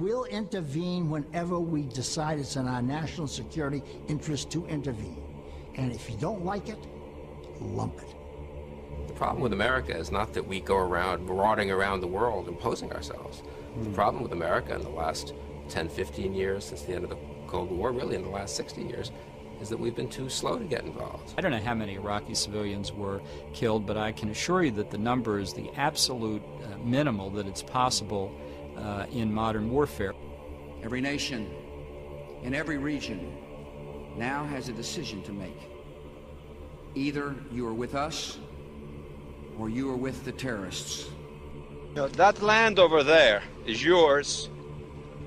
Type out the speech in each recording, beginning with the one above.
We'll intervene whenever we decide it's in our national security interest to intervene. And if you don't like it, lump it. The problem with America is not that we go around marauding around the world imposing ourselves. The problem with America in the last 10, 15 years, since the end of the Cold War, really in the last 60 years, is that we've been too slow to get involved. I don't know how many Iraqi civilians were killed, but I can assure you that the number is the absolute minimal that it's possible in modern warfare. Every nation in every region now has a decision to make. Either you are with us or you are with the terrorists. You know, that land over there is yours.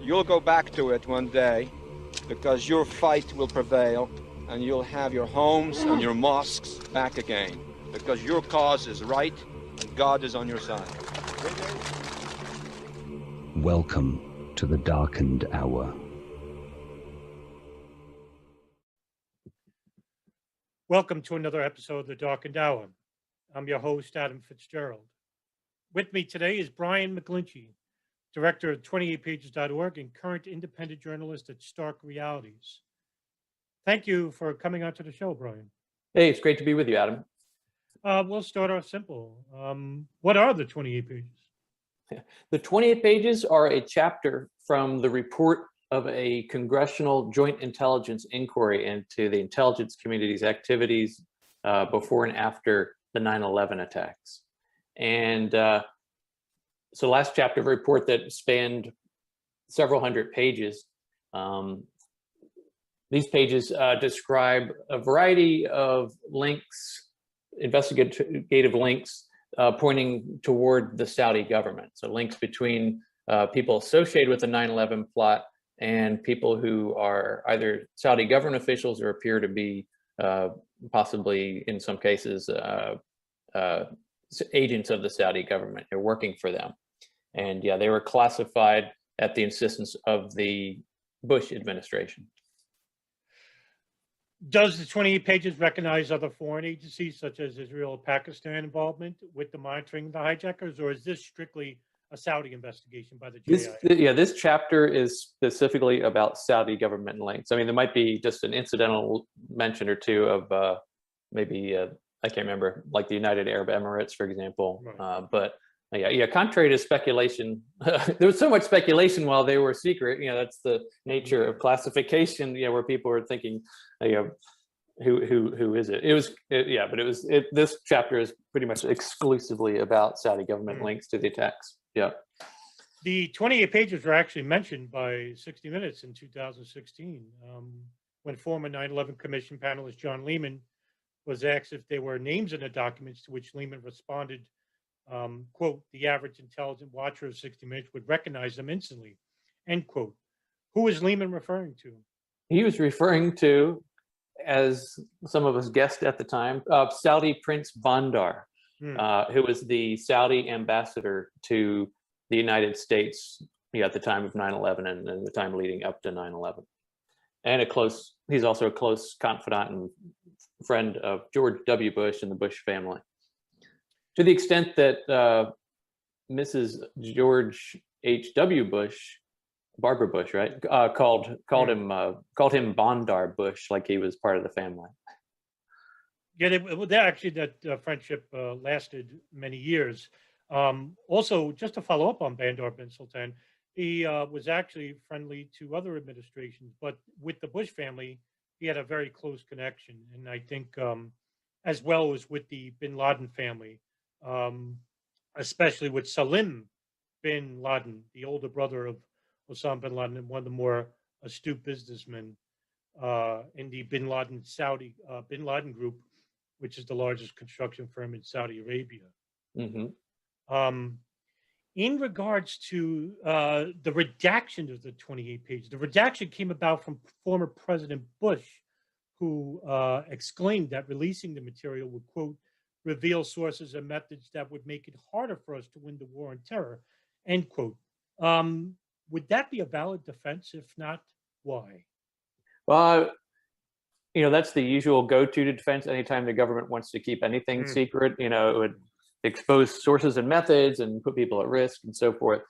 You'll go back to it one day because your fight will prevail and you'll have your homes and your mosques back again because your cause is right and God is on your side. Welcome to the darkened hour. Welcome to another episode of The Darkened Hour. I'm your host, Adam Fitzgerald. With me today is Brian McGlinchey, director of 28pages.org and current independent journalist at Stark Realities. Thank you for coming on to the show, Brian. Hey, it's great to be with you, Adam. We'll start off simple. What are the 28 pages? The 28 pages are a chapter from the report of a congressional joint intelligence inquiry into the intelligence community's activities before and after the 9/11 attacks. And so last chapter of a report that spanned several hundred pages. These pages describe a variety of links, investigative links, pointing toward the Saudi government. So links between people associated with the 9/11 plot and people who are either Saudi government officials or appear to be possibly, in some cases, agents of the Saudi government. They're working for them. And yeah, they were classified at the insistence of the Bush administration. Does the 28 pages recognize other foreign agencies such as Israel or Pakistan involvement with the monitoring of the hijackers, or is this strictly a Saudi investigation by the JIA? This chapter is specifically about Saudi government links. I mean, there might be just an incidental mention or two of maybe, I can't remember, like the United Arab Emirates, for example. Right. But contrary to speculation, there was so much speculation while they were secret. That's the nature of classification. Where people are thinking, who is it? This chapter is pretty much exclusively about Saudi government links to the attacks. Yeah. The 28 pages were actually mentioned by 60 Minutes in 2016 when former 9/11 Commission panelist John Lehman was asked if there were names in the documents, to which Lehman responded, quote, "The average intelligent watcher of 60 Minutes would recognize them instantly," end quote. Who is Lehman referring to? He was referring to, as some of us guessed at the time, Saudi Prince Bandar, who was the Saudi ambassador to the United States at the time of 9/11 and the time leading up to 9/11. And he's also a close confidant and friend of George W. Bush and the Bush family. To the extent that Mrs. George H.W. Bush, Barbara Bush, right, called him Bandar Bush, like he was part of the family. Yeah, that friendship lasted many years. Also, just to follow up on Bandar bin Sultan, he was actually friendly to other administrations, but with the Bush family, he had a very close connection, and I think as well as with the bin Laden family. Especially with Salim bin Laden, the older brother of Osama bin Laden and one of the more astute businessmen in the bin Laden bin Laden group, which is the largest construction firm in Saudi Arabia. Mm-hmm. In regards to the redaction of the 28 pages, the redaction came about from former President Bush, who exclaimed that releasing the material would, quote, "reveal sources and methods that would make it harder for us to win the war on terror," end quote. Would that be a valid defense? If not, why? Well, that's the usual go-to defense anytime the government wants to keep anything secret. It would expose sources and methods and put people at risk and so forth.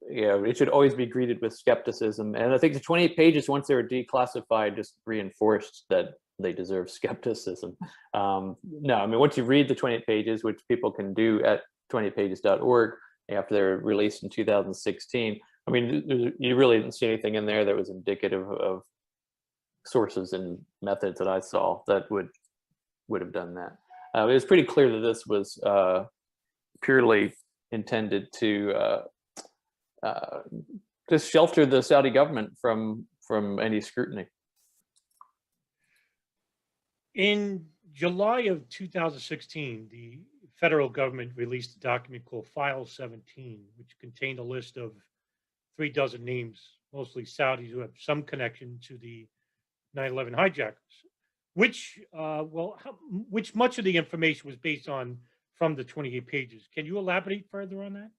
it should always be greeted with skepticism. And I think the 28 pages, once they were declassified, just reinforced that they deserve skepticism. No, I mean, once you read the 28 pages, which people can do at 28pages.org after they're released in 2016, I mean, you really didn't see anything in there that was indicative of sources and methods that I saw that would have done that. It was pretty clear that this was purely intended to just shelter the Saudi government from any scrutiny. In July of 2016, the federal government released a document called File 17, which contained a list of 36 names, mostly Saudis who have some connection to the 9/11 hijackers, which much of the information was based on from the 28 pages. Can you elaborate further on that?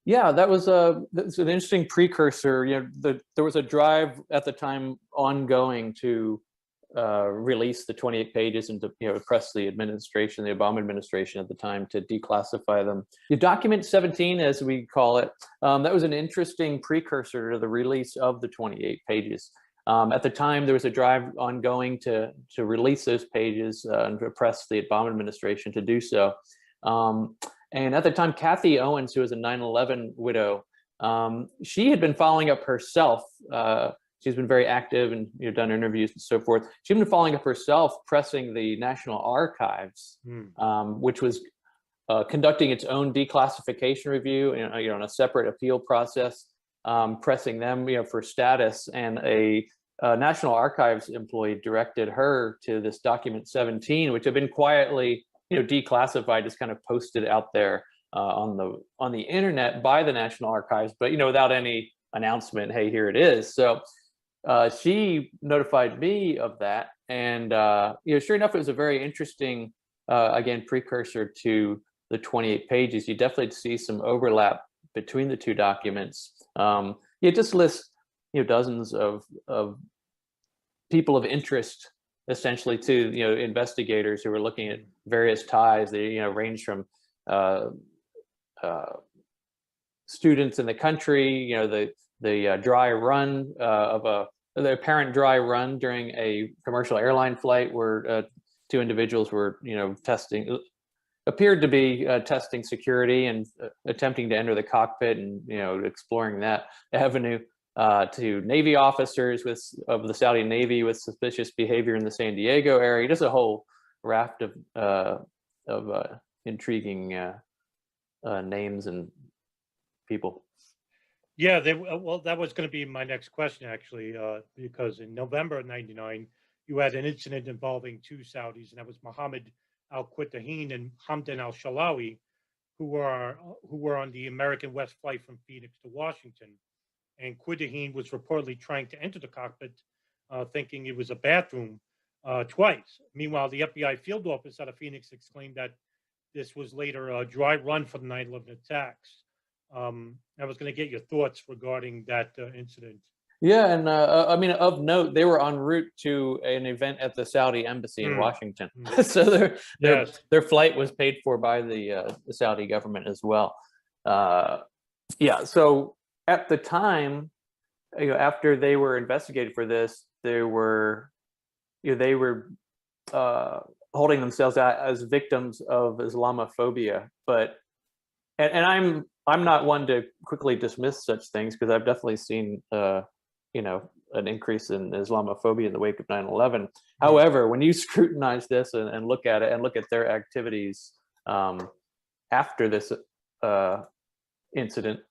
Yeah, that's an interesting precursor. There was a drive at the time ongoing to release the 28 pages and to press the administration, the Obama administration at the time, to declassify them. The document 17, as we call it, that was an interesting precursor to the release of the 28 pages. At the time, there was a drive ongoing to release those pages and to press the Obama administration to do so. And at the time, Kathy Owens, who was a 9/11 widow, she had been following up herself. She's been very active and done interviews and so forth. She'd been following up herself, pressing the National Archives, which was conducting its own declassification review, on a separate appeal process, pressing them, for status. And a National Archives employee directed her to this document 17, which had been quietly, declassified, just kind of posted out there on the internet by the National Archives, but without any announcement. Hey, here it is. So she notified me of that, and sure enough, it was a very interesting, again, precursor to the 28 pages. You definitely see some overlap between the two documents. It just lists dozens of people of interest, essentially, to investigators who were looking at various ties. They range from students in the country, the dry run the apparent dry run during a commercial airline flight where two individuals were appeared to be testing security and attempting to enter the cockpit and exploring that avenue, to Navy officers of the Saudi Navy with suspicious behavior in the San Diego area. Just a whole raft of intriguing names and people. Yeah, that was going to be my next question, actually, because in November of '99, you had an incident involving two Saudis, and that was Mohammed al-Qutahin and Hamdan al-Shalawi, who were on the American West flight from Phoenix to Washington. And Qutahin was reportedly trying to enter the cockpit, thinking it was a bathroom, twice. Meanwhile, the FBI field office out of Phoenix exclaimed that this was later a dry run for the 9/11 attacks. I was going to get your thoughts regarding that incident. Yeah, and I mean, of note, they were en route to an event at the Saudi embassy in Washington, so their flight was paid for by the Saudi government as well. Yeah, so at the time, after they were investigated for this, they were holding themselves out as victims of Islamophobia, but and I'm not one to quickly dismiss such things, because I've definitely seen an increase in Islamophobia in the wake of 9/11. However, when you scrutinize this and look at it and look at their activities after this incident,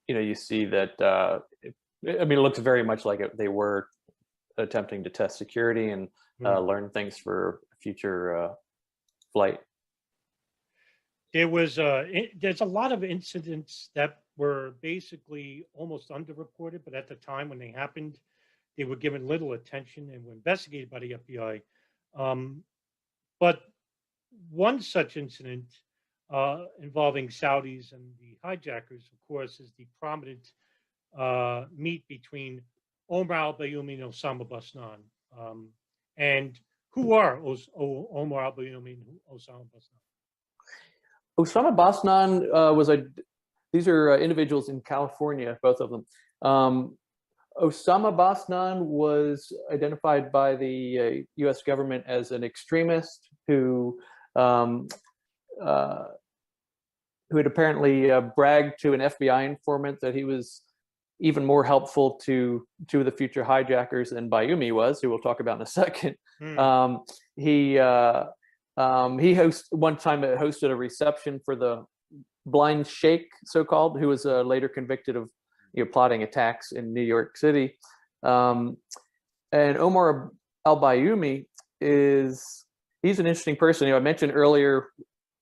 you see that it looks very much like they were attempting to test security and learn things for future flight. There's a lot of incidents that were basically almost underreported, but at the time when they happened, they were given little attention and were investigated by the FBI. But one such incident involving Saudis and the hijackers, of course, is the prominent meet between Omar al-Bayoumi and Osama Basnan. And who are Omar al-Bayoumi and Osama Basnan? Osama Basnan was these are individuals in California, both of them. Osama Basnan was identified by the U.S. government as an extremist who had apparently bragged to an FBI informant that he was even more helpful to the future hijackers than Bayoumi was, who we'll talk about in a second. He one time hosted a reception for the blind sheikh, so-called, who was later convicted of plotting attacks in New York City. And Omar al-Bayoumi he's an interesting person. I mentioned earlier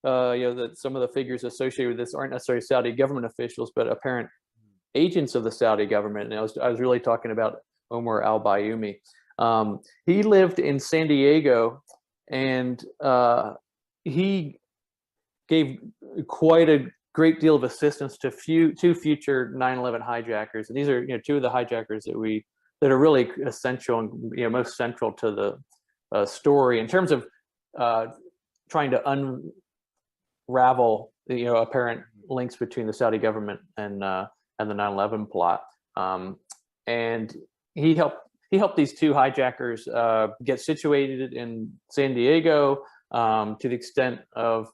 that some of the figures associated with this aren't necessarily Saudi government officials, but apparent agents of the Saudi government. And I was really talking about Omar al-Bayoumi. He lived in San Diego, and he gave quite a great deal of assistance to two future 9/11 hijackers. And these are two of the hijackers that are really essential and most central to the story in terms of trying to unravel apparent links between the Saudi government and the 9/11 plot. And he helped these two hijackers get situated in San Diego to the extent of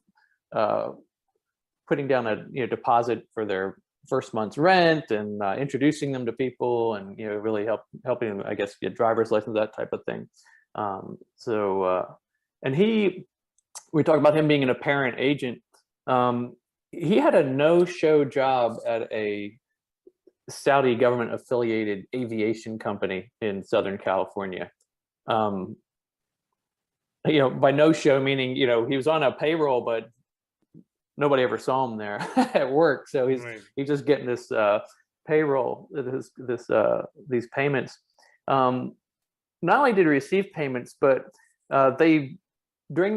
putting down a deposit for their first month's rent and introducing them to people and really helping them, I guess, get driver's license, that type of thing. And we talk about him being an apparent agent. He had a no-show job at a Saudi government affiliated aviation company in Southern California. By no-show meaning, he was on a payroll, but nobody ever saw him there at work. So he's just getting this payroll, these payments. Not only did he receive payments, but during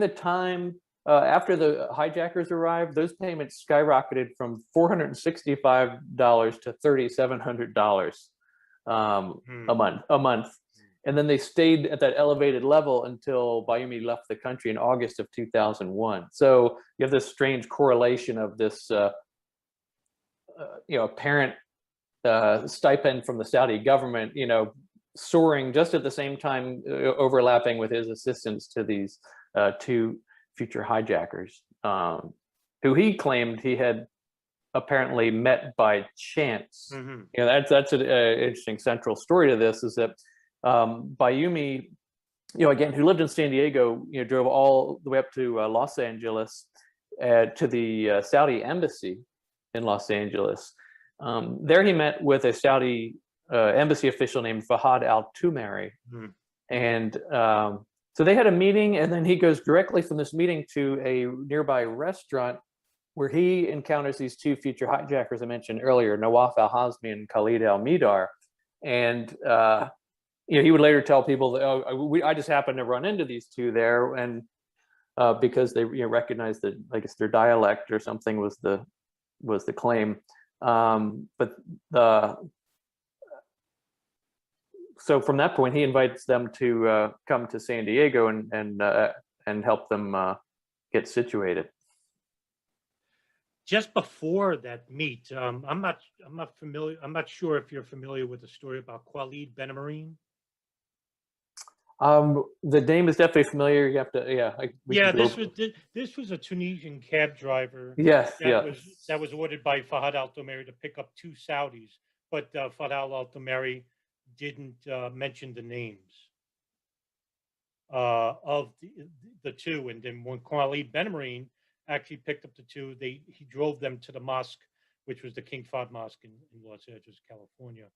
the time after the hijackers arrived, those payments skyrocketed from $465 to $3,700 a month. And then they stayed at that elevated level until Bayoumi left the country in August of 2001. So you have this strange correlation of this, apparent stipend from the Saudi government, soaring just at the same time, overlapping with his assistance to these two future hijackers, who he claimed he had apparently met by chance. That's an interesting central story to this, is that Bayoumi, again, who lived in San Diego, drove all the way up to Los Angeles to the Saudi embassy in Los Angeles. There he met with a Saudi embassy official named Fahad al-Tumari. And so they had a meeting, and then he goes directly from this meeting to a nearby restaurant where he encounters these two future hijackers I mentioned earlier, Nawaf al-Hazmi and Khalid al-Midar. And he would later tell people that, I just happened to run into these two there, and because they recognized that, I guess, their dialect or something was the claim. So from that point, he invites them to come to San Diego and help them get situated. Just before that meet, I'm not familiar. I'm not sure if you're familiar with the story about Khalid Ben-Amareen. The name is definitely familiar. You have to, this was a Tunisian cab driver. Yes, that was ordered by Fahad al-Tumari to pick up two Saudis, but Fahad al-Tumari didn't mention the names of the two, and then when Khalid Ben-Amareen actually picked up the two, he drove them to the mosque, which was the King Fahd Mosque in Los Angeles, California.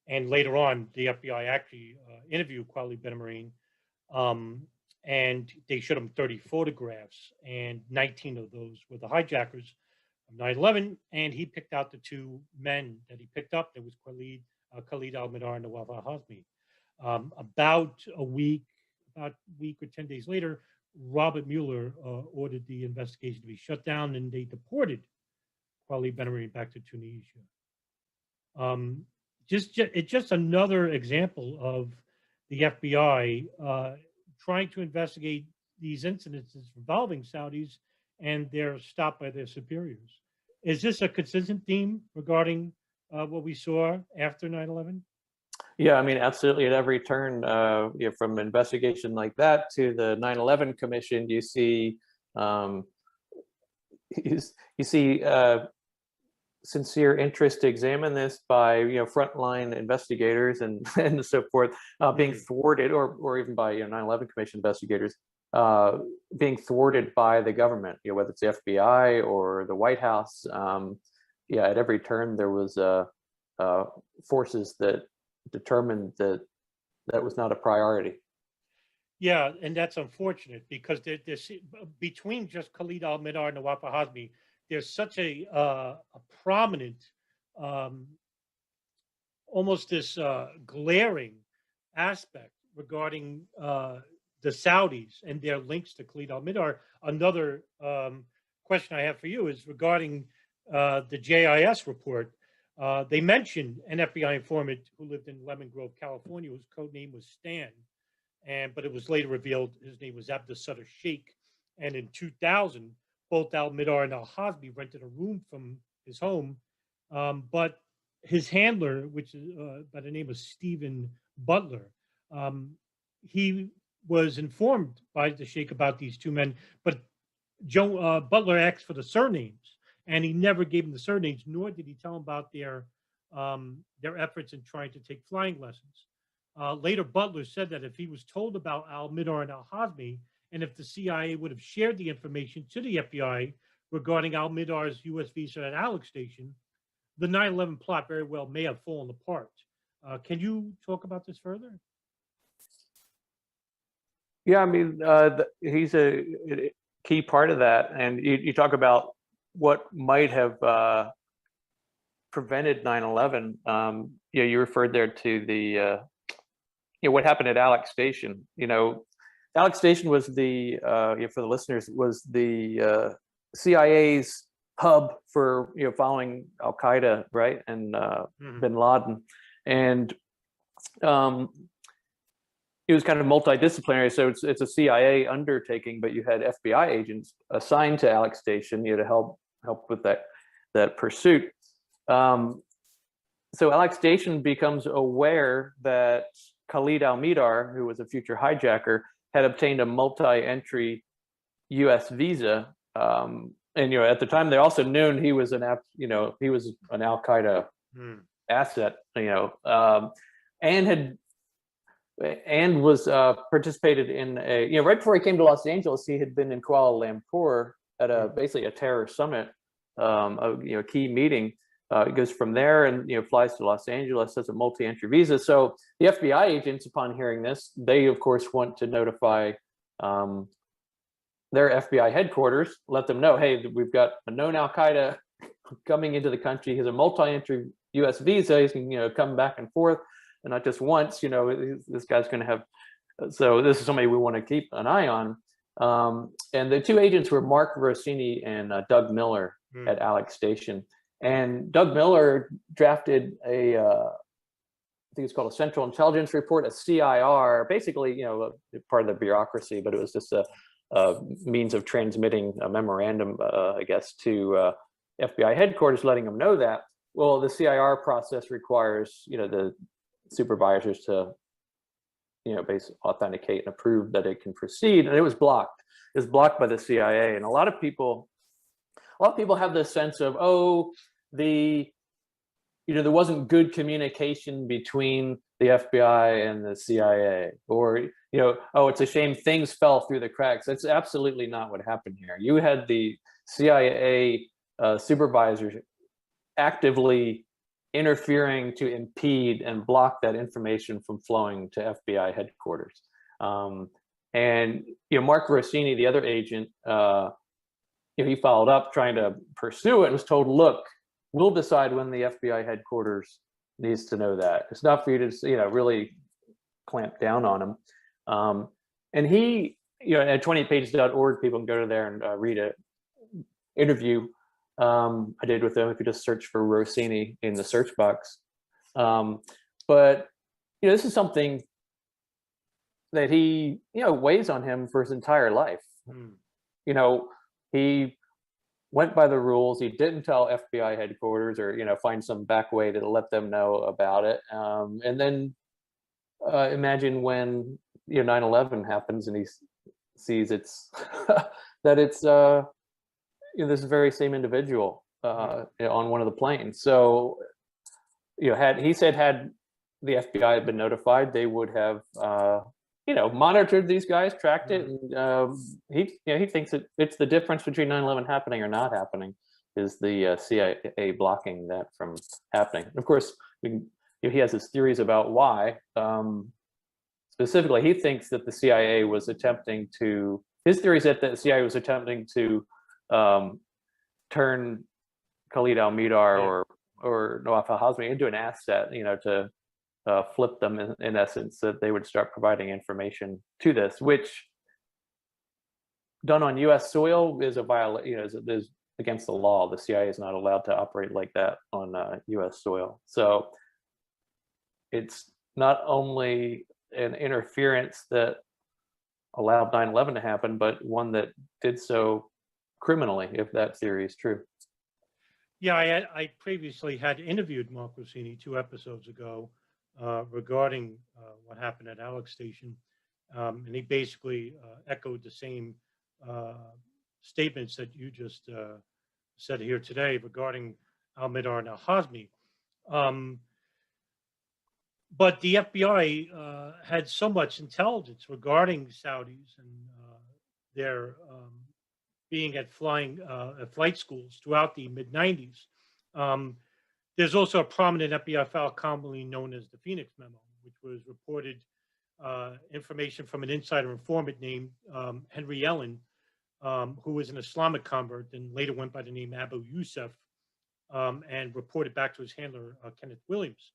And later on, the FBI actually interviewed Khalid Ben-Amareen, and they showed him 30 photographs, and 19 of those were the hijackers of 9/11. And he picked out the two men that he picked up. There was Khalid al-Midar and Nawaf al-Hazmi. About a week or 10 days later, Robert Mueller ordered the investigation to be shut down, and they deported Khalid Ben-Amareen back to Tunisia. It's just another example of the FBI trying to investigate these incidences involving Saudis and they're stopped by their superiors. Is this a consistent theme regarding what we saw after 9/11? Yeah, I mean, absolutely. At every turn, from investigation like that to the 9/11 Commission, you see um, you see sincere interest to examine this by frontline investigators and and so forth being thwarted, or even by 9/11 Commission investigators being thwarted by the government, whether it's the FBI or the White House. Yeah, at every turn there was forces that determined that that was not a priority. Yeah, and that's unfortunate because there's between just Khalid al-Mihdhar and Nawaf al-Hazmi, there's such a prominent, almost this glaring aspect regarding the Saudis and their links to Khalid al-Mihdhar. Another question I have for you is regarding the JIS report. They mentioned an FBI informant who lived in Lemon Grove, California, whose code name was Stan, but it was later revealed his name was Abdus Sutter Sheikh. And in 2000, both al-Mihdhar and al-Hazmi rented a room from his home, but his handler, which is by the name of Stephen Butler, he was informed by the Sheikh about these two men, but Butler asked for the surnames, and he never gave him the surnames, nor did he tell him about their efforts in trying to take flying lessons. Later, Butler said that if he was told about al-Mihdhar and al-Hazmi, and if the CIA would have shared the information to the FBI regarding al-Mihdhar's U.S. visa at Alex Station, the 9/11 plot very well may have fallen apart. Can you talk about this further? Yeah, I mean, he's a key part of that. And you talk about what might have prevented 9/11. You referred there to the, what happened at Alex Station. Alex Station was the, for the listeners, was the CIA's hub for, following Al Qaeda, right? And bin Laden. And it was kind of multidisciplinary, so it's a CIA undertaking, but you had FBI agents assigned to Alex Station, to help with that pursuit. So Alex Station becomes aware that Khalid al-Mihdhar, who was a future hijacker, had obtained a multi-entry U.S. visa, and at the time they also knew he was an Al Qaeda asset, and was participated in a, right before he came to Los Angeles, he had been in Kuala Lumpur at basically a terror summit, a key meeting. He goes from there and flies to Los Angeles, has a multi-entry visa. So the FBI agents, upon hearing this, they of course want to notify their FBI headquarters, let them know, hey, we've got a known Al Qaeda coming into the country. He has a multi-entry U.S. visa. He's can come back and forth. And not just once, this guy's going to have, so this is somebody we want to keep an eye on. And the two agents were Mark Rossini and Doug Miller at Alex Station. And Doug Miller drafted I think it's called a Central Intelligence Report, a CIR, basically, part of the bureaucracy, but it was just a means of transmitting a memorandum, I guess, to FBI headquarters, letting them know that. Well, the CIR process requires, the supervisors to basically authenticate and approve that it can proceed, and it was blocked. It was blocked by the CIA. And a lot of people have this sense of, there wasn't good communication between the FBI and the CIA, or it's a shame things fell through the cracks. That's absolutely not what happened here. You had the CIA supervisors actively interfering to impede and block that information from flowing to FBI headquarters. And Mark Rossini, the other agent, he followed up trying to pursue it and was told, look, we'll decide when the FBI headquarters needs to know that. It's not for you to really clamp down on him. And he, at 28pages.org, people can go to there and read an interview I did with them, if you just search for Rossini in the search box. But this is something that he weighs on him for his entire life. he went by the rules. He didn't tell FBI headquarters or, find some back way to let them know about it. And then imagine when 9/11 happens and he sees it's that it's this very same individual on one of the planes. So had the FBI had been notified, they would have monitored these guys, tracked it, and he thinks it's the difference between 9/11 happening or not happening is the CIA blocking that from happening. Of course, he has his theories about why. Specifically, he thinks that the CIA was attempting to. His theory is that the CIA was attempting to turn Khalid al-Mihdhar or Nawaf al-Hazmi into an asset, to flip them in essence, that they would start providing information to this, which done on U.S. soil is a violation, is against the law. The CIA is not allowed to operate like that on U.S. soil. So it's not only an interference that allowed 9/11 to happen, but one that did so criminally, if that theory is true. Yeah, I previously had interviewed Mark Rossini 2 episodes ago regarding what happened at Alex Station, and he basically echoed the same statements that you just said here today regarding al-Mihdhar and al-Hazmi. But the FBI had so much intelligence regarding Saudis and their being at flight schools throughout the mid-90s. There's also a prominent FBI file commonly known as the Phoenix Memo, which was reported information from an insider informant named Henry Ellen, who was an Islamic convert and later went by the name Abu Yusuf, and reported back to his handler, Kenneth Williams,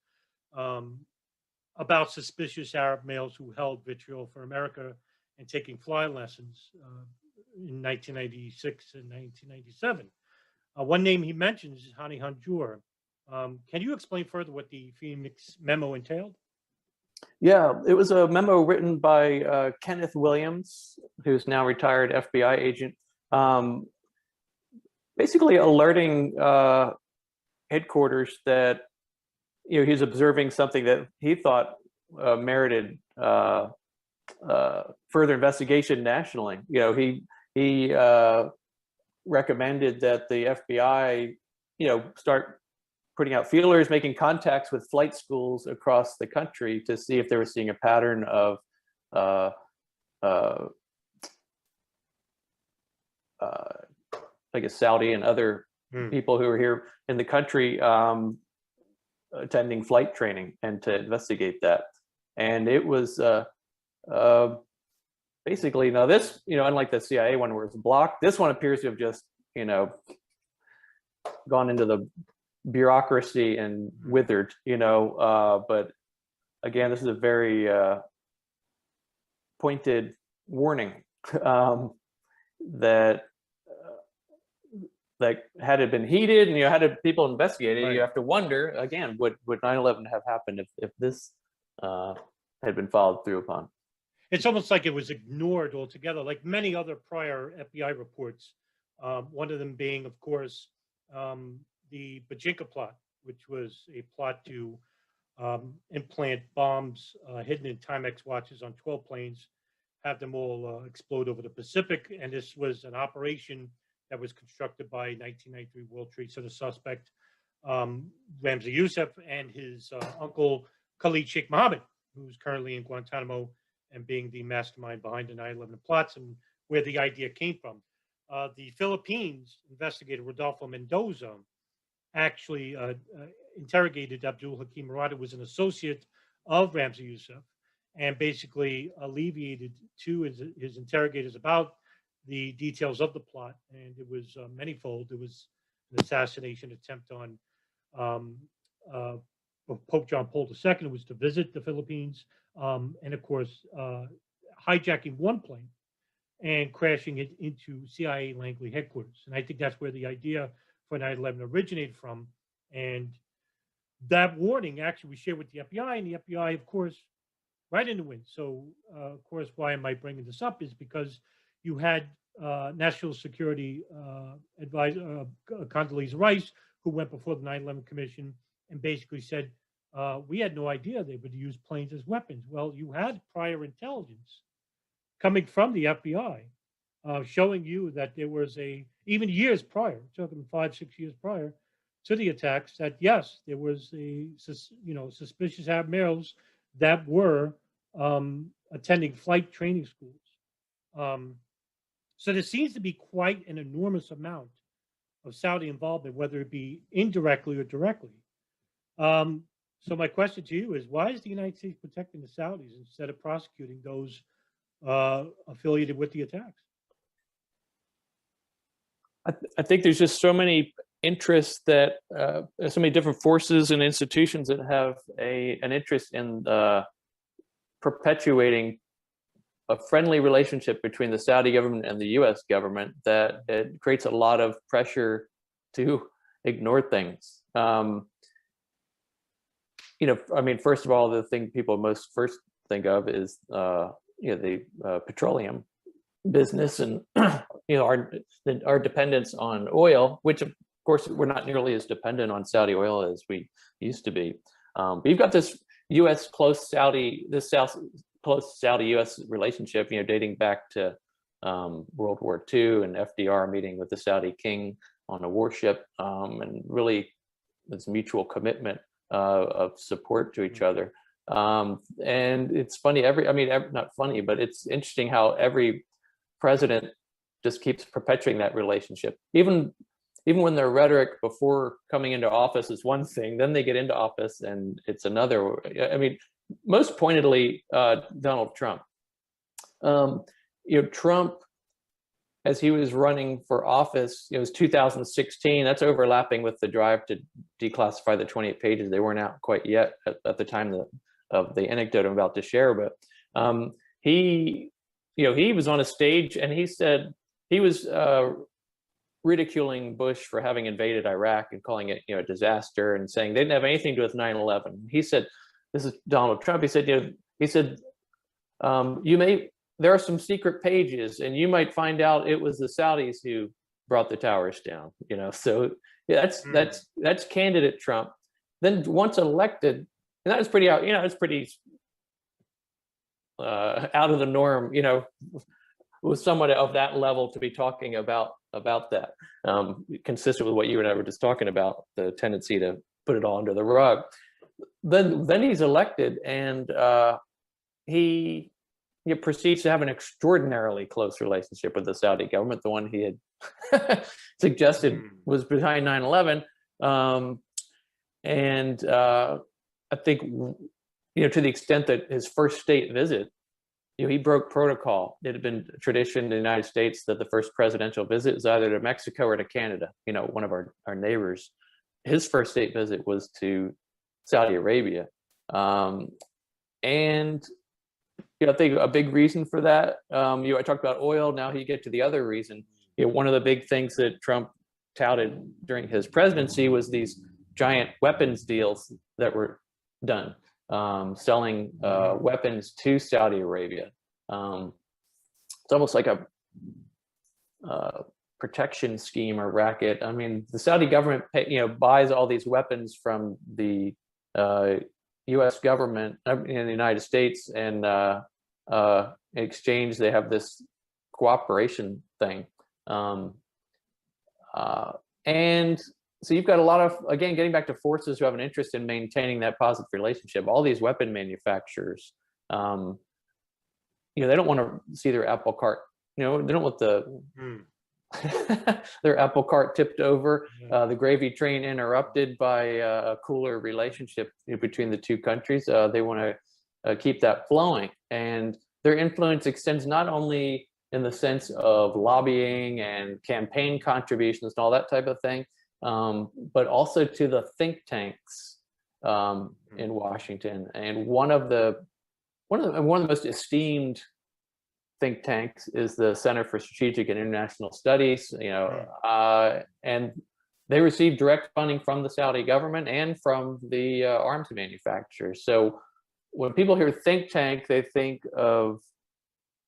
about suspicious Arab males who held vitriol for America and taking flying lessons in 1996 and 1997. One name he mentions is Hani Hanjour. Can you explain further what the Phoenix Memo entailed? Yeah, it was a memo written by Kenneth Williams, who's now retired FBI agent, basically alerting headquarters that he's observing something that he thought merited further investigation nationally. He recommended that the FBI, start putting out feelers, making contacts with flight schools across the country to see if they were seeing a pattern of I guess Saudi and other people who are here in the country attending flight training, and to investigate that. And it was basically, now this, unlike the CIA one where it's blocked, this one appears to have just, gone into the bureaucracy and withered, but again, this is a very pointed warning that had it been heated and had people investigated, right, you have to wonder again, would 9/11 have happened if this had been followed through upon? It's almost like it was ignored altogether, like many other prior FBI reports. One of them being, of course, the Bajinka plot, which was a plot to implant bombs hidden in Timex watches on 12 planes, have them all explode over the Pacific. And this was an operation that was constructed by 1993 World Trade Center suspect Ramzi Youssef and his uncle Khalid Sheikh Mohammed, who's currently in Guantanamo and being the mastermind behind the 9/11 plots and where the idea came from. The Philippines investigator Rodolfo Mendoza actually interrogated Abdul Hakim Murad, who was an associate of Ramzi Youssef, and basically alleviated to his interrogators about the details of the plot. And it was manyfold. It was an assassination attempt on Pope John Paul II, who was to visit the Philippines, and of course, hijacking one plane and crashing it into CIA Langley headquarters. And I think that's where the idea for 9/11 originated from. And that warning actually we shared with the FBI, and the FBI, of course, right in the wind. So, of course, why am I bringing this up is because you had National Security Advisor Condoleezza Rice, who went before the 9/11 Commission and basically said, we had no idea they would use planes as weapons. Well, you had prior intelligence coming from the FBI showing you that there was even years prior, talking 5-6 years prior to the attacks, that yes, there was suspicious admirals that were attending flight training schools. So there seems to be quite an enormous amount of Saudi involvement, whether it be indirectly or directly. So my question to you is, why is the United States protecting the Saudis instead of prosecuting those affiliated with the attacks? I think there's just so many interests that so many different forces and institutions that have an interest in perpetuating a friendly relationship between the Saudi government and the U.S. government, that it creates a lot of pressure to ignore things. I mean, first of all, the thing people most first think of is the petroleum business and our dependence on oil, which of course we're not nearly as dependent on Saudi oil as we used to be. But you've got this close Saudi-U.S. relationship, dating back to World War II and FDR meeting with the Saudi king on a warship, and really this mutual commitment of support to each other. And it's funny, not funny, but it's interesting how every president just keeps perpetuating that relationship. Even when their rhetoric before coming into office is one thing, then they get into office and it's another. I mean, most pointedly, Donald Trump. Trump, as he was running for office, it was 2016. That's overlapping with the drive to declassify the 28 pages. They weren't out quite yet at the time of the anecdote I'm about to share. But he was on a stage and he said he was ridiculing Bush for having invaded Iraq and calling it a disaster and saying they didn't have anything to do with 9/11. He said, this is Donald Trump. He said, there are some secret pages and you might find out it was the Saudis who brought the towers down. So that's candidate Trump. Then once elected, and that was pretty out. It's pretty out of the norm. Was somewhat of that level to be talking about that, consistent with what you and I were just talking about, the tendency to put it all under the rug. Then he's elected, and he proceeds to have an extraordinarily close relationship with the Saudi government, the one he had suggested was behind 9/11. And I think, to the extent that his first state visit, he broke protocol. It had been tradition in the United States that the first presidential visit is either to Mexico or to Canada, one of our neighbors. His first state visit was to Saudi Arabia. And I think a big reason for that, I talked about oil, now you get to the other reason. One of the big things that Trump touted during his presidency was these giant weapons deals that were done, selling weapons to Saudi Arabia. It's almost like a protection scheme or racket. I mean, the Saudi government buys all these weapons from the U.S. government in the United States, and in exchange they have this cooperation thing. And so you've got a lot of, again, getting back to forces who have an interest in maintaining that positive relationship. All these weapon manufacturers, they don't want to see their apple cart, they don't want their apple cart tipped over, the gravy train interrupted by a cooler relationship between the two countries. They want to keep that flowing, and their influence extends not only in the sense of lobbying and campaign contributions and all that type of thing, but also to the think tanks in Washington. And one of the most esteemed think tanks is the Center for Strategic and International Studies, and they receive direct funding from the Saudi government and from the arms manufacturers. So when people hear think tank, they think of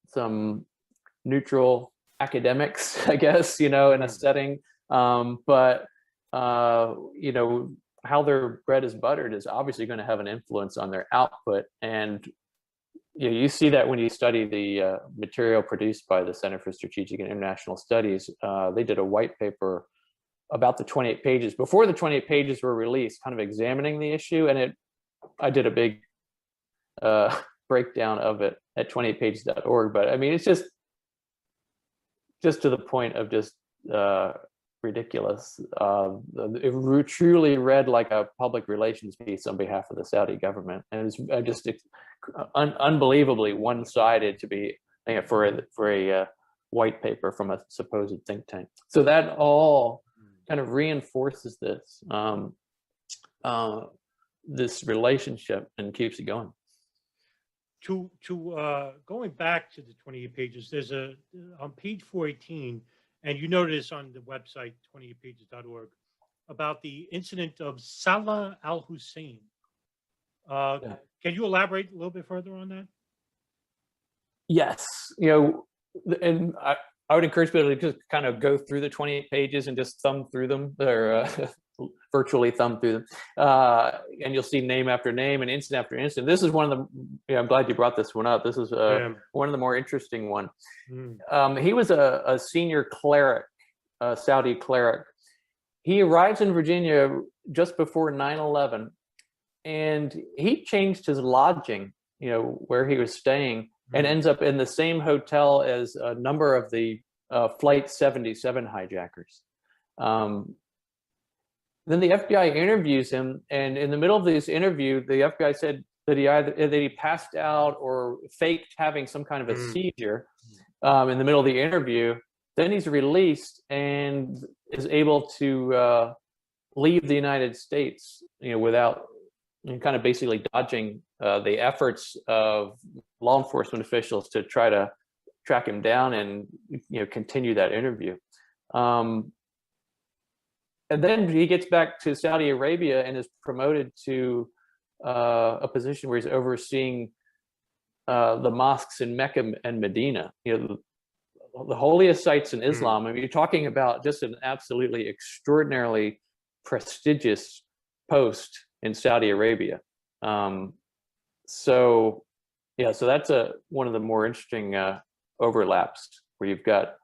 some neutral academics, I guess, in a setting. But how their bread is buttered is obviously going to have an influence on their output. And you see that when you study the material produced by the Center for Strategic and International Studies. They did a white paper about the 28 pages before the 28 pages were released, kind of examining the issue. And I did a big breakdown of it at 28pages.org. But I mean, it's just to the point of just ridiculous. It truly read like a public relations piece on behalf of the Saudi government, and it's just unbelievably one-sided to be for a white paper from a supposed think tank. So that all kind of reinforces this relationship and keeps it going. To going back to the 28 pages, there's on page 418, and you notice on the website 28pages.org about the incident of Salah al-Hussein. Can you elaborate a little bit further on that? Yes, and I would encourage people to just kind of go through the 28 pages and just thumb through them, or virtually thumb through them, and you'll see name after name and incident after incident. This is one of the, I'm glad you brought this one up. This is one of the more interesting one. He was a senior cleric, a Saudi cleric. He arrives in Virginia just before 9/11, and he changed his lodging, where he was staying, and ends up in the same hotel as a number of the Flight 77 hijackers. Then the FBI interviews him, and in the middle of this interview, the FBI said that he passed out or faked having some kind of a seizure in the middle of the interview. Then he's released and is able to leave the United States, without kind of basically dodging the efforts of law enforcement officials to try to track him down and continue that interview. And then he gets back to Saudi Arabia and is promoted to a position where he's overseeing the mosques in Mecca and Medina, the holiest sites in Islam. I mean, you're talking about just an absolutely extraordinarily prestigious post in Saudi Arabia. So that's one of the more interesting overlaps, where you've got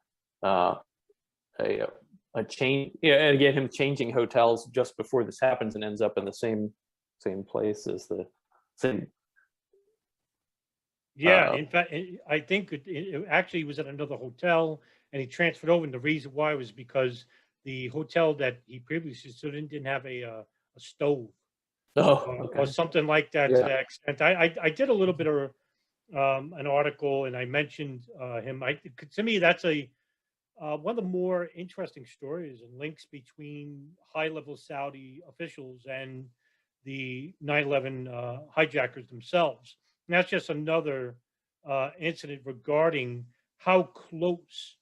a change, and again, him changing hotels just before this happens and ends up in the same place as the same. Yeah, in fact, I think it actually was at another hotel, and he transferred over. And the reason why was because the hotel that he previously stood in didn't have a stove, or something like that. To that extent, I did a little bit of an article, and I mentioned him. To me, that's one of the more interesting stories and links between high-level Saudi officials and the 9/11 hijackers themselves. And that's just another incident regarding how close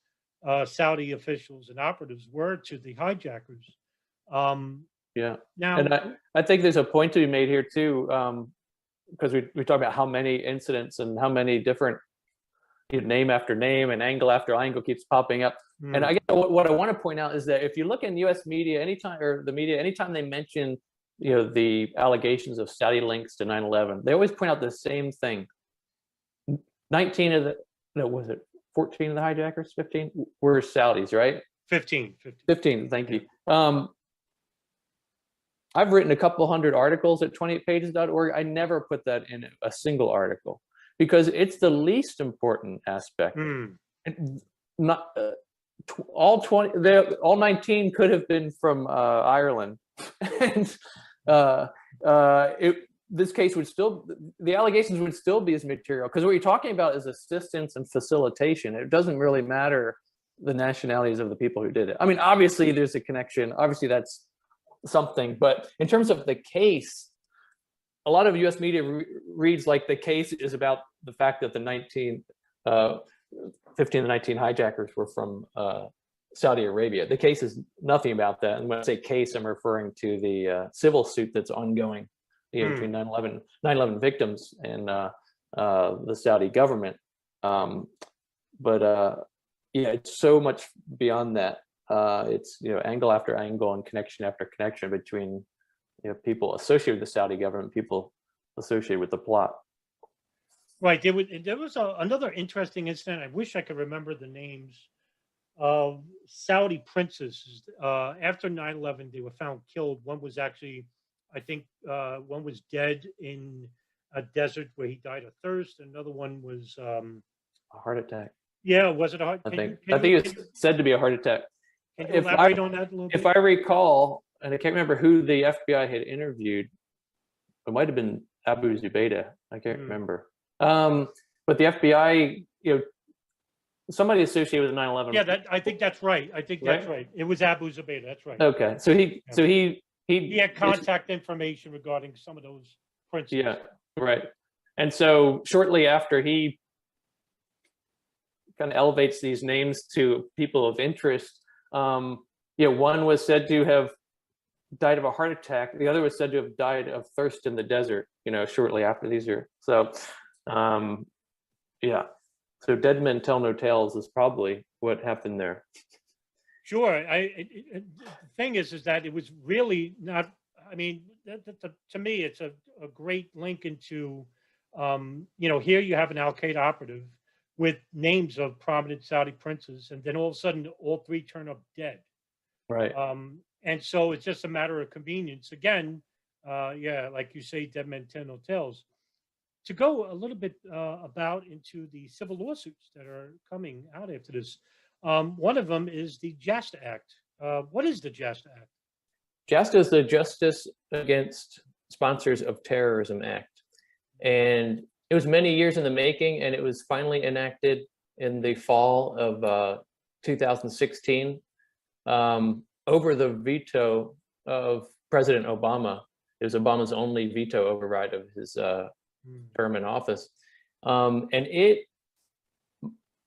Saudi officials and operatives were to the hijackers. Now, and I think there's a point to be made here too, because we talk about how many incidents and how many different name after name and angle after angle keeps popping up. And I guess what I want to point out is that if you look in U.S. media, anytime they mention the allegations of Saudi links to 9/11, they always point out the same thing. 14 of the hijackers, 15 were Saudis, right? 15. Thank you. I've written a couple hundred articles at 28pages.org. I never put that in a single article, because it's the least important aspect. Not all 19 could have been from Ireland, and this case would still, the allegations would still be as material, because what you're talking about is assistance and facilitation. It doesn't really matter the nationalities of the people who did it. I mean, obviously there's a connection. Obviously that's something, but in terms of the case, a lot of U.S. media reads like the case is about the fact that the 15 to 19 hijackers were from Saudi Arabia. The case is nothing about that. And when I say case, I'm referring to the civil suit that's ongoing between 9/11 victims and the Saudi government. But yeah, it's so much beyond that. It's, you know, angle after angle and connection after connection between, you know, people associated with the Saudi government, people associated with the plot. Right. There was another interesting incident. I wish I could remember the names of Saudi princes. After 9/11, they were found killed. One was actually, I think, one was dead in a desert where he died of thirst. Another one was, A heart attack. yeah, was it a heart? I think it's said to be a heart attack. Can you elaborate on that a little bit? If I recall, and I can't remember who the FBI had interviewed, it might have been Abu Zubaydah. I can't remember. But the FBI, you know, somebody associated with 9/11. Yeah, I think that's right. That's right. It was Abu Zubaydah. That's right. Okay, so he had contact information regarding some of those princes. Yeah, right. And so shortly after, he kind of elevates these names to people of interest. You know, one was said to have died of a heart attack. The other was said to have died of thirst in the desert, you know, shortly after these are. So, yeah. So dead men tell no tales is probably what happened there. Sure. The thing is that it was really not, I mean, to me, it's a great link into, you know, here you have an Al-Qaeda operative with names of prominent Saudi princes, and then all of a sudden, all three turn up dead. Right. And so it's just a matter of convenience. Again, yeah, like you say, dead men tell no tales. To go a little bit about into the civil lawsuits that are coming out after this, one of them is the JASTA Act. What is the JASTA Act? JASTA is the Justice Against Sponsors of Terrorism Act. And it was many years in the making, and it was finally enacted in the fall of 2016 over the veto of President Obama. It was Obama's only veto override of his term in office. And it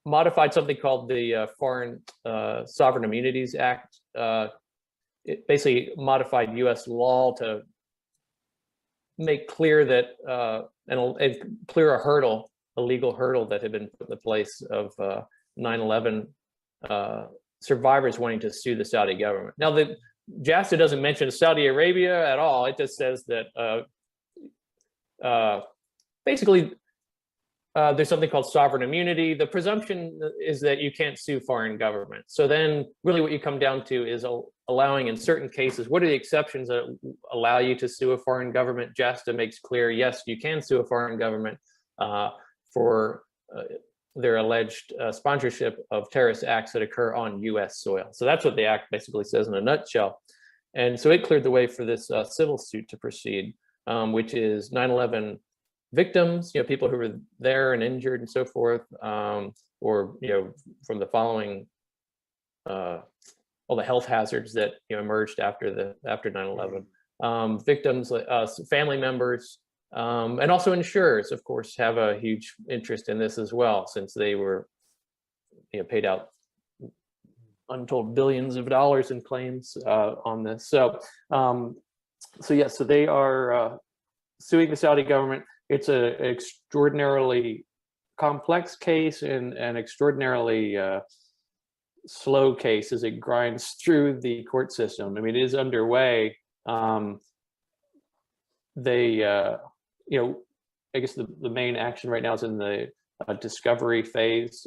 modified something called the Foreign Sovereign Immunities Act. It basically modified U.S. law to make clear that and clear a legal hurdle that had been put in the place of 9/11 survivors wanting to sue the Saudi government. Now, the JASTA doesn't mention Saudi Arabia at all. It just says that basically there's something called sovereign immunity. The presumption is that you can't sue foreign governments. So then really what you come down to is allowing in certain cases, what are the exceptions that allow you to sue a foreign government? JASTA makes clear, yes, you can sue a foreign government for their alleged sponsorship of terrorist acts that occur on US soil. So that's what the act basically says in a nutshell. And so it cleared the way for this civil suit to proceed, which is 9/11 victims, you know, people who were there and injured and so forth, or, you know, from the following, all the health hazards that, you know, emerged after 9/11. Victims, family members, and also insurers, of course, have a huge interest in this as well, since they were, you know, paid out untold billions of dollars in claims on this. So, so they are suing the Saudi government. It's an extraordinarily complex case and an extraordinarily slow case as it grinds through the court system. I mean, it is underway. You know, I guess the main action right now is in the discovery phase,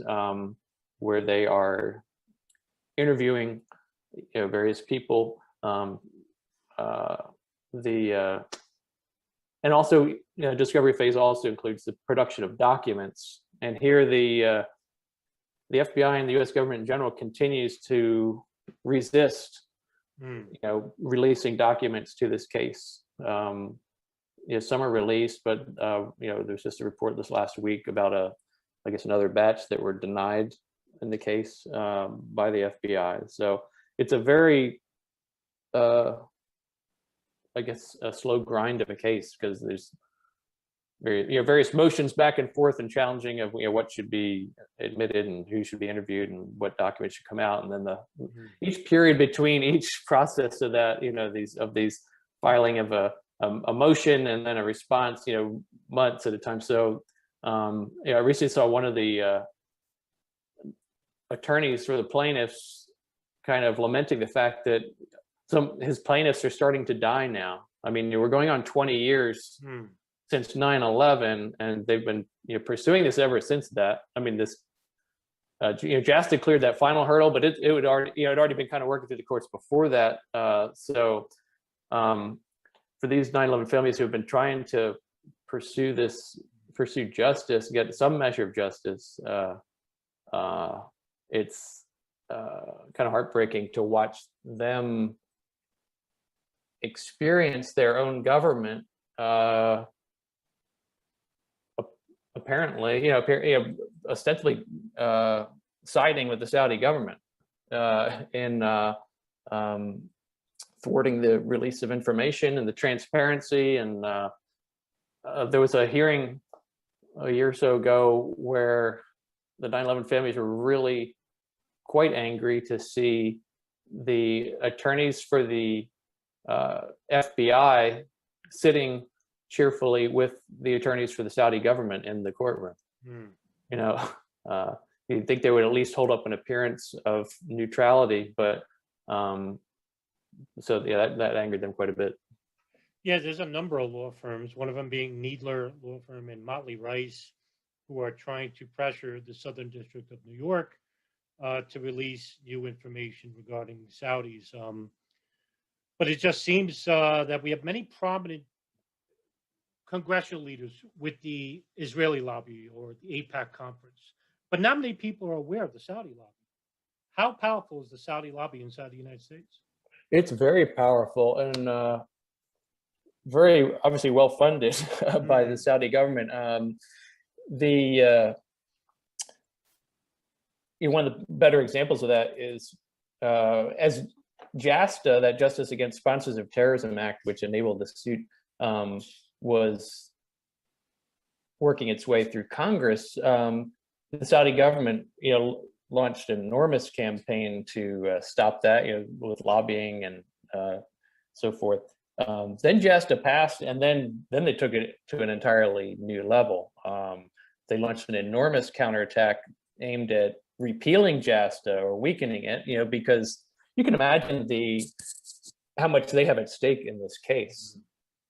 where they are interviewing, you know, various people. And also, you know, discovery phase also includes the production of documents. And here the FBI and the U.S. government in general continues to resist, you know, releasing documents to this case. You know, some are released, but you know, there's just a report this last week about I guess another batch that were denied in the case by the FBI. So it's a very I guess a slow grind of a case, because there's various motions back and forth and challenging of, you know, what should be admitted and who should be interviewed and what documents should come out, and then each period between each process of that, you know, these filing of a motion and then a response, you know, months at a time. So you know, I recently saw one of the attorneys for the plaintiffs kind of lamenting the fact that his plaintiffs are starting to die now. I mean, we're going on 20 years since 9/11, and they've been pursuing this ever since that. I mean, this JASTA cleared that final hurdle, but it would already it had already been kind of working through the courts before that. So for these 9/11 families who have been trying to pursue justice, get some measure of justice, it's kind of heartbreaking to watch them experience their own government apparently, ostensibly siding with the Saudi government in thwarting the release of information and the transparency. And there was a hearing a year or so ago where the 9/11 families were really quite angry to see the attorneys for the FBI sitting cheerfully with the attorneys for the Saudi government in the courtroom. You'd think they would at least hold up an appearance of neutrality, but so yeah, that angered them quite a bit. Yeah, there's a number of law firms, one of them being Needler Law Firm and Motley Rice, who are trying to pressure the Southern District of New York to release new information regarding Saudis. But it just seems that we have many prominent congressional leaders with the Israeli lobby or the AIPAC conference, but not many people are aware of the Saudi lobby. How powerful is the Saudi lobby inside the United States? It's very powerful and very obviously well funded by the Saudi government. One of the better examples of that is as JASTA, that Justice Against Sponsors of Terrorism Act, which enabled the suit, was working its way through Congress. The Saudi government, launched an enormous campaign to stop that, with lobbying and so forth. Then JASTA passed, and then they took it to an entirely new level. They launched an enormous counterattack aimed at repealing JASTA or weakening it, because you can imagine how much they have at stake in this case.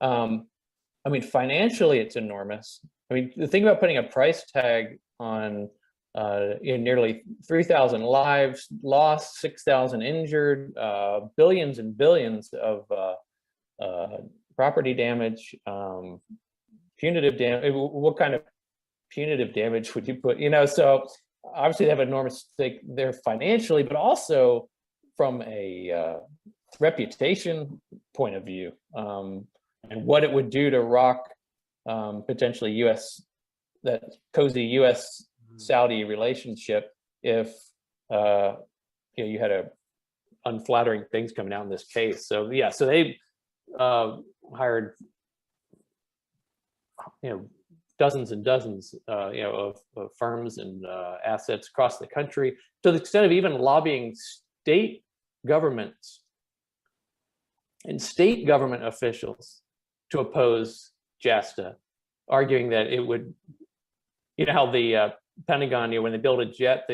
I mean, financially, it's enormous. I mean, the thing about putting a price tag on nearly 3,000 lives lost, 6,000 injured, billions and billions of property damage, punitive damage. What kind of punitive damage would you put? So obviously they have enormous stake there financially, but also from a reputation point of view, and what it would do to rock potentially that cozy U.S. Saudi relationship if you had unflattering things coming out in this case. So yeah, so they hired dozens and dozens of firms and assets across the country, to the extent of even lobbying state governments and state government officials to oppose JASTA, arguing that it would, how the Pentagon, when they build a jet,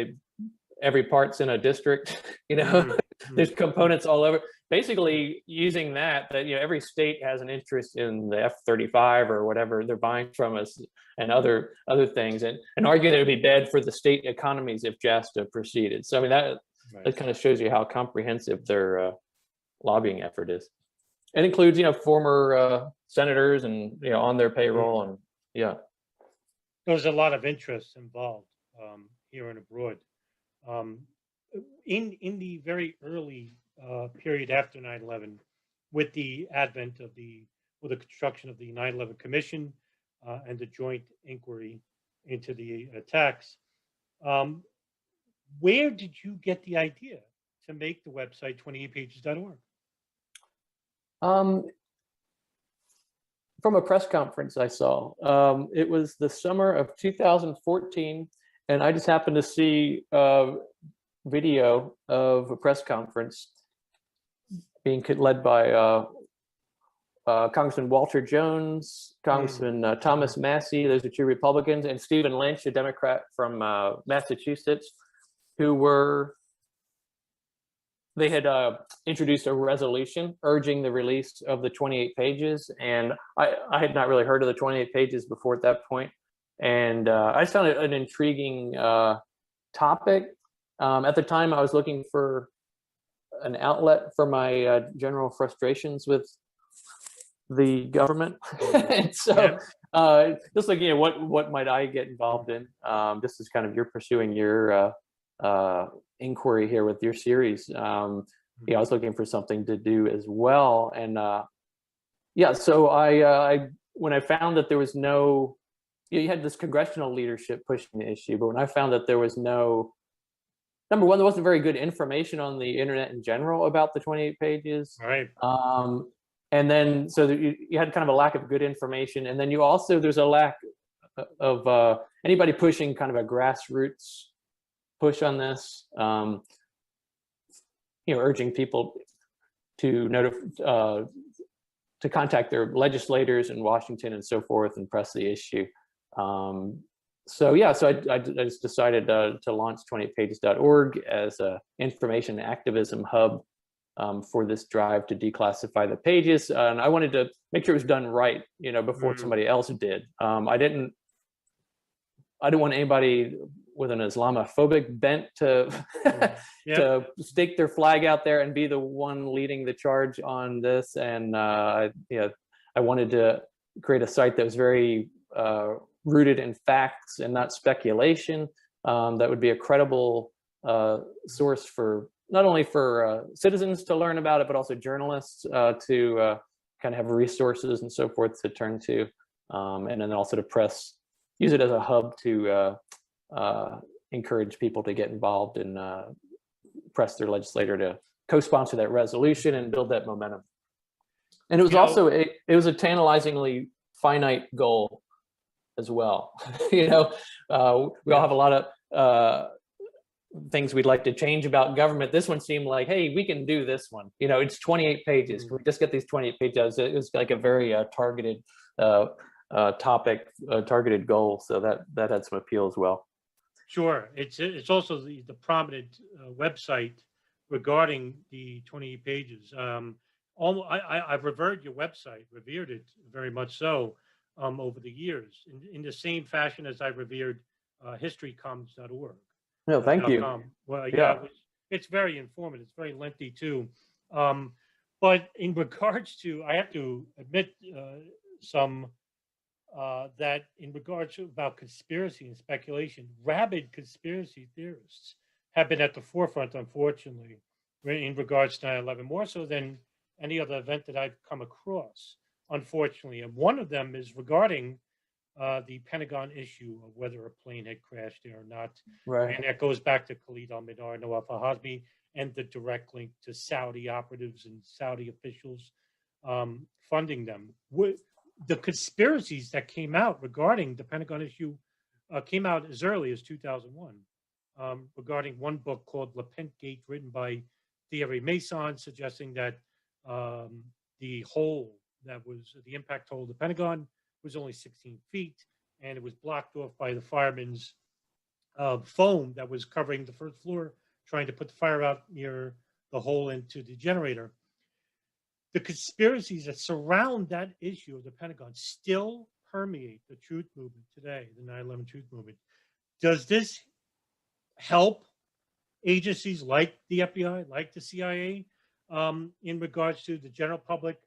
every part's in a district, there's components all over. Basically using that every state has an interest in the F-35 or whatever they're buying from us, and other things, and arguing that it would be bad for the state economies if JASTA proceeded. So I mean, that kind of shows you how comprehensive their lobbying effort is. It includes former senators and on their payroll, and There's a lot of interest involved here and abroad. In the very early period after 9/11, with the advent of the construction of the 9/11 Commission and the joint inquiry into the attacks, where did you get the idea to make the website 28pages.org? From a press conference I saw. It was the summer of 2014, and I just happened to see a video of a press conference being led by Congressman Walter Jones, Congressman Thomas Massey, those are two Republicans, and Stephen Lynch, a Democrat from Massachusetts. who they had introduced a resolution urging the release of the 28 pages. And I had not really heard of the 28 pages before at that point. And I just found it an intriguing topic. At the time, I was looking for an outlet for my general frustrations with the government. And so just like, what might I get involved in? This is kind of you're pursuing your inquiry here with your series. I was looking for something to do as well. And so I when I found that there was no, you had this congressional leadership pushing the issue, but when I found that there was no, number one, there wasn't very good information on the internet in general about the 28 pages. Right. And then, so you had kind of a lack of good information. And then there's a lack of anybody pushing kind of a grassroots push on this, urging people to contact their legislators in Washington and so forth and press the issue. So I just decided to launch 28pages.org as an information activism hub for this drive to declassify the pages. And I wanted to make sure it was done right, before somebody else did. I didn't want anybody with an Islamophobic bent to to stake their flag out there and be the one leading the charge on this. And I wanted to create a site that was very rooted in facts and not speculation. That would be a credible source for not only for citizens to learn about it, but also journalists to kind of have resources and so forth to turn to, and then also to use it as a hub to encourage people to get involved and press their legislator to co-sponsor that resolution and build that momentum. And it was also it was a tantalizingly finite goal as well. We all have a lot of things we'd like to change about government. This one seemed like, hey, we can do this one. It's 28 pages. Can we just get these 28 pages? It was like a very targeted topic, targeted goal. So that had some appeal as well. Sure. It's also the prominent website regarding the 28 pages. I've revered your website, revered it very much so over the years, in the same fashion as I revered historycomes.org. No, thank you. Well, yeah, it's very informative. It's very lengthy too. But in regards to, I have to admit that in regards to about conspiracy and speculation, rabid conspiracy theorists have been at the forefront, unfortunately, in regards to 9/11, more so than any other event that I've come across, unfortunately. And one of them is regarding the Pentagon issue of whether a plane had crashed there or not. Right. And that goes back to Khalid al-Mihdhar, Nawaf al-Hazmi, and the direct link to Saudi operatives and Saudi officials funding them. The conspiracies that came out regarding the Pentagon issue came out as early as 2001, regarding one book called Lepent Gate, written by Thierry Masson, suggesting that the hole that was the impact hole of the Pentagon was only 16 feet, and it was blocked off by the firemen's foam that was covering the first floor, trying to put the fire out near the hole into the generator. The conspiracies that surround that issue of the Pentagon still permeate the truth movement today, the 9/11 truth movement. Does this help agencies like the FBI, like the CIA, in regards to the general public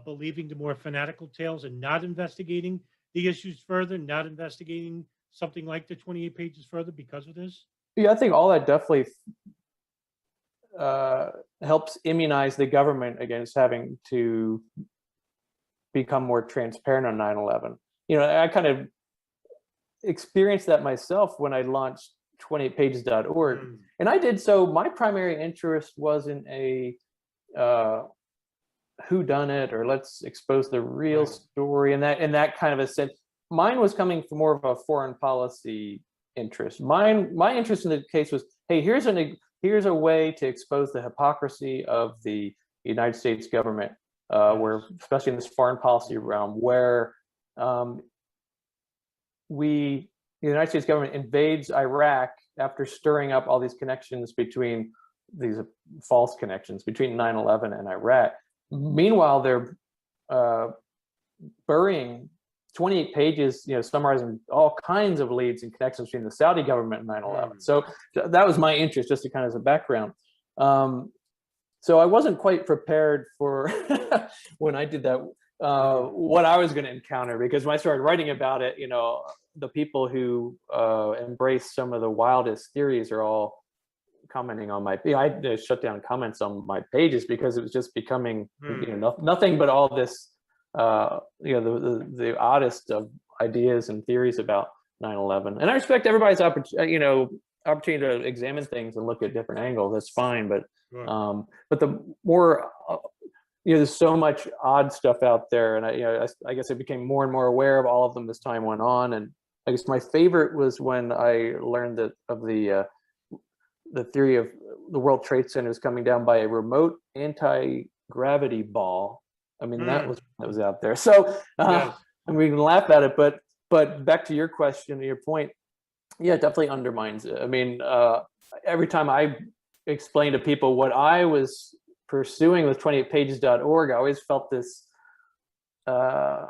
believing the more fanatical tales and not investigating the issues further, not investigating something like the 28 pages further because of this? Yeah, I think all that definitely helps immunize the government against having to become more transparent on 9/11. I kind of experienced that myself when I launched 28pages.org. And I did so, my primary interest wasn't a whodunit or let's expose the real story in that kind of a sense. Mine was coming from more of a foreign policy interest. My interest in the case was, hey, here's a way to expose the hypocrisy of the United States government, where, especially in this foreign policy realm, where we the United States government invades Iraq after stirring up all these connections between these false connections between 9/11 and Iraq. Meanwhile, they're burying 28 pages, summarizing all kinds of leads and connections between the Saudi government and 9/11. So that was my interest, just to kind of as a background. So I wasn't quite prepared for when I did that, what I was going to encounter, because when I started writing about it, the people who embrace some of the wildest theories are all commenting on I had to shut down comments on my pages because it was just becoming nothing but all this the oddest of ideas and theories about 9/11. And I respect everybody's opportunity to examine things and look at different angles. That's fine, but the more there's so much odd stuff out there, and I guess I became more and more aware of all of them as time went on. And I guess my favorite was when I learned that of the theory of the World Trade Center is coming down by a remote anti-gravity ball. I mean, that was out there. So and we can laugh at it, but back to your question, your point, yeah, it definitely undermines it. I mean, every time I explain to people what I was pursuing with 28pages.org, I always felt this. I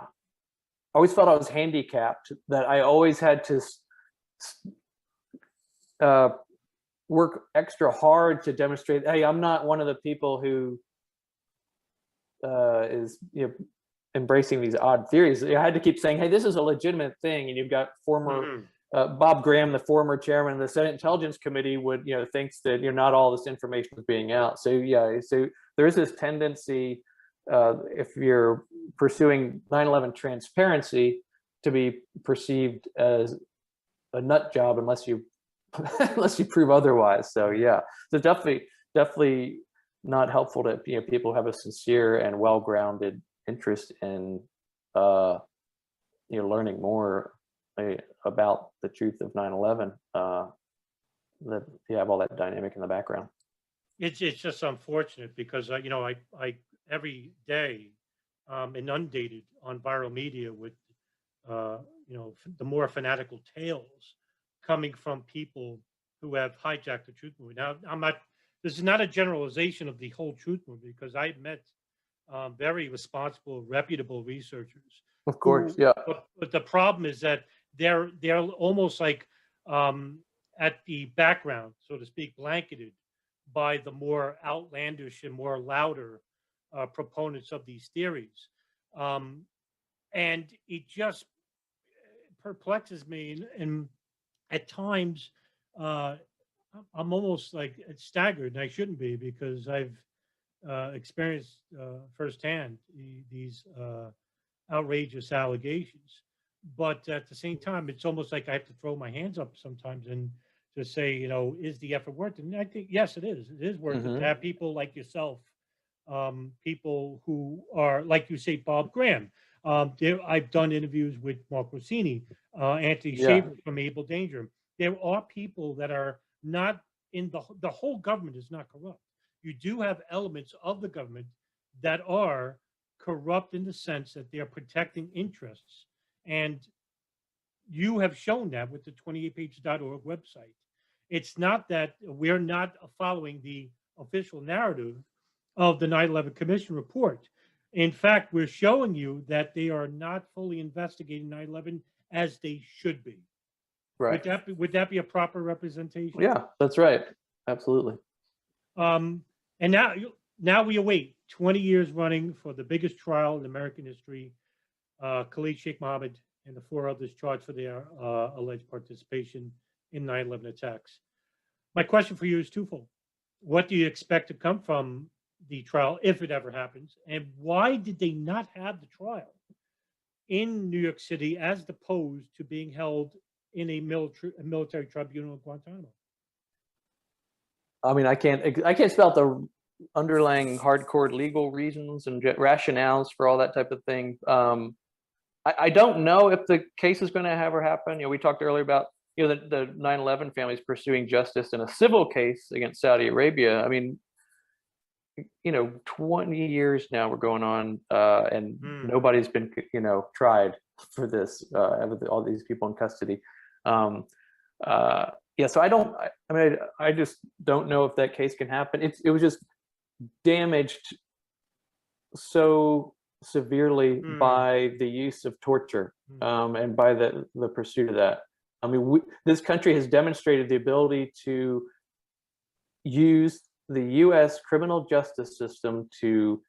always felt I was handicapped, that I always had to work extra hard to demonstrate, hey, I'm not one of the people who is embracing these odd theories. I had to keep saying, hey, this is a legitimate thing. And you've got former Bob Graham, the former chairman of the Senate Intelligence Committee, would thinks that not all this information is being out. So so there is this tendency, if you're pursuing 9/11 transparency, to be perceived as a nut job unless you prove otherwise. So so definitely not helpful to people who have a sincere and well-grounded interest in learning more about the truth of 9/11. That you have all that dynamic in the background. It's just unfortunate because I every day inundated on viral media with the more fanatical tales coming from people who have hijacked the truth movement. Now, this is not a generalization of the whole truth movement, because I've met very responsible, reputable researchers. Of course, yeah. But the problem is that they're almost like at the background, so to speak, blanketed by the more outlandish and more louder proponents of these theories. And it just perplexes me. And at times, I'm almost like staggered, and I shouldn't be, because I've experienced firsthand these outrageous allegations. But at the same time, it's almost like I have to throw my hands up sometimes and just say, is the effort worth it? And I think, yes, it is. It is worth it to have people like yourself, people who are, like you say, Bob Graham. I've done interviews with Mark Rossini, Anthony Shaver from Able Danger. There are people that are not in the whole government is not corrupt. You do have elements of the government that are corrupt in the sense that they are protecting interests. And you have shown that with the 28pages.org website. It's not that we're not following the official narrative of the 9/11 Commission report. In fact, we're showing you that they are not fully investigating 9/11 as they should be. Right. Would that be a proper representation? Yeah, that's right. Absolutely. And now we await 20 years running for the biggest trial in American history. Khalid Sheikh Mohammed and the 4 others charged for their alleged participation in 9/11 attacks. My question for you is twofold. What do you expect to come from the trial, if it ever happens? And why did they not have the trial in New York City as opposed to being held in a military tribunal in Guantanamo? I mean, I can't spell out the underlying hardcore legal reasons and rationales for all that type of thing. I don't know if the case is going to ever happen. We talked earlier about the 9/11 families pursuing justice in a civil case against Saudi Arabia. I mean, 20 years now we're going on, and nobody's been tried for this with all these people in custody. Yeah, so I mean, I just don't know if that case can happen. It was just damaged so severely by the use of torture, and by the pursuit of that. I mean, this country has demonstrated the ability to use the U.S. criminal justice system to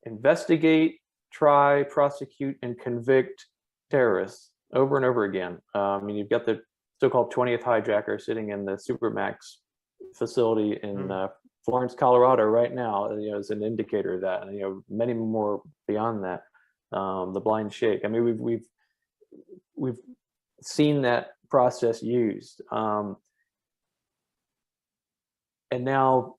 investigate, try, prosecute, and convict terrorists over and over again. I mean, you've got the so-called 20th hijacker sitting in the Supermax facility in Florence, Colorado right now, as an indicator of that, and many more beyond that. The blind sheikh. I mean, we've seen that process used, and now,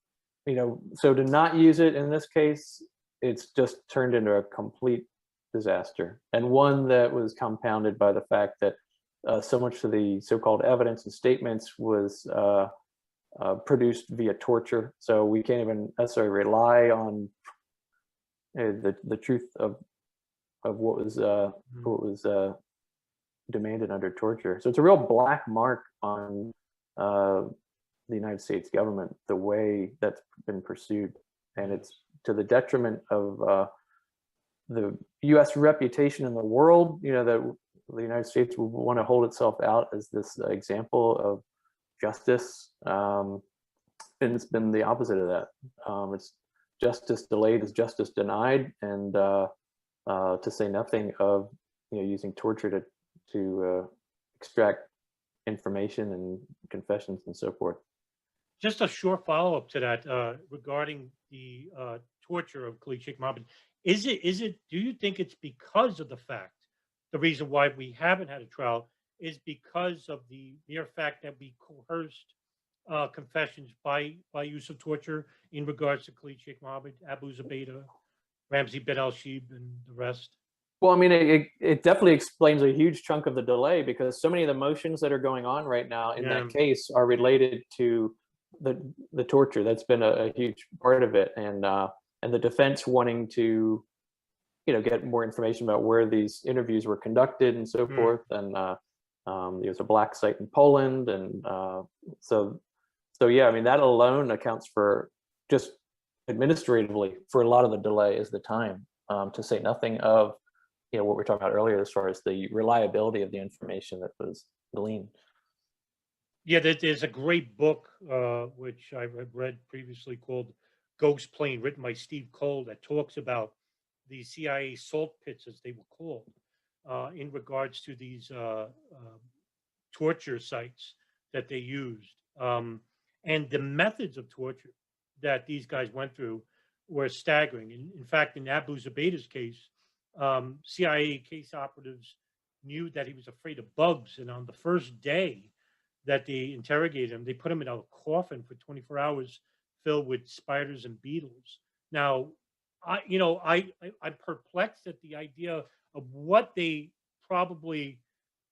so to not use it in this case, it's just turned into a complete disaster, and one that was compounded by the fact that so much of the so-called evidence and statements was produced via torture. So we can't even necessarily rely on the truth of what was demanded under torture. So it's a real black mark on the United States government, the way that's been pursued, and it's to the detriment of the U.S. reputation in the world. That the United States would want to hold itself out as this example of justice, and it's been the opposite of that. It's justice delayed is justice denied, and to say nothing of using torture to extract information and confessions and so forth. Just a short follow-up to that regarding the torture of Khalid Sheikh Mohammed. Is it? Do you think it's because of the reason why we haven't had a trial is because of the mere fact that we coerced confessions by use of torture in regards to Khalid Sheikh Mohammed, Abu Zubaydah, Ramzi bin al-Shibh, and the rest? Well, I mean, it definitely explains a huge chunk of the delay, because so many of the motions that are going on right now in that case are related to the torture. That's been a huge part of it, and the defense wanting to get more information about where these interviews were conducted and so forth. And there's a black site in Poland, and so yeah, I mean, that alone accounts for, just administratively, for a lot of the delay is the time, to say nothing of what we were talking about earlier as far as the reliability of the information that was gleaned. Yeah, there's a great book which I've read previously called Ghost Plane, written by Steve Cole, that talks about the CIA salt pits, as they were called, in regards to these torture sites that they used. And the methods of torture that these guys went through were staggering. In fact, in Abu Zubaydah's case, CIA case operatives knew that he was afraid of bugs, and on the first day that they interrogated him, they put him in a coffin for 24 hours filled with spiders and beetles. Now, I'm perplexed at the idea of what they probably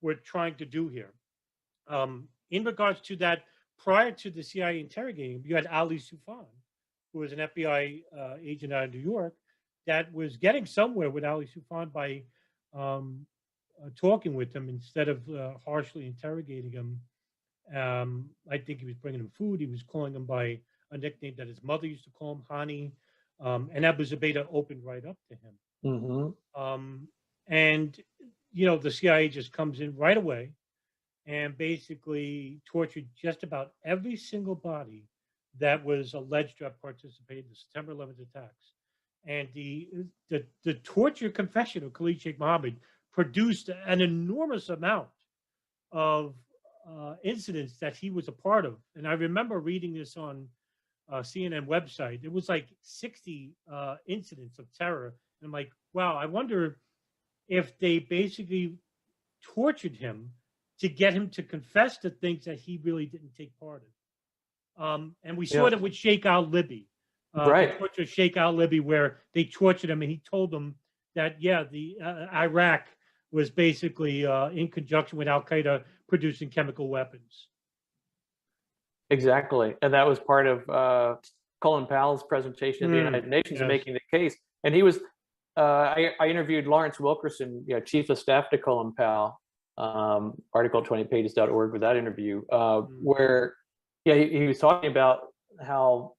were trying to do here. In regards to that, prior to the CIA interrogating him, you had Ali Soufan, who was an FBI agent out of New York, that was getting somewhere with Ali Soufan by talking with him instead of harshly interrogating him. I think he was bringing him food. He was calling him by a nickname that his mother used to call him, Hani. And Abu Zubaydah opened right up to him. And, the CIA just comes in right away and basically tortured just about every single body that was alleged to have participated in the September 11th attacks. And the torture confession of Khalid Sheikh Mohammed produced an enormous amount of incidents that he was a part of. And I remember reading this on CNN website. It was like 60 incidents of terror. And I'm like, wow, I wonder if they basically tortured him to get him to confess to things that he really didn't take part in. And we saw that with Sheikh al-Libi. Right. The torture of Sheikh al-Libi, where they tortured him and he told them that, the Iraq was basically in conjunction with al-Qaeda producing chemical weapons. Exactly. And that was part of Colin Powell's presentation at the United Nations, making the case. And he was, I interviewed Lawrence Wilkerson, chief of staff to Colin Powell, article at 28pages.org with that interview, where he was talking about how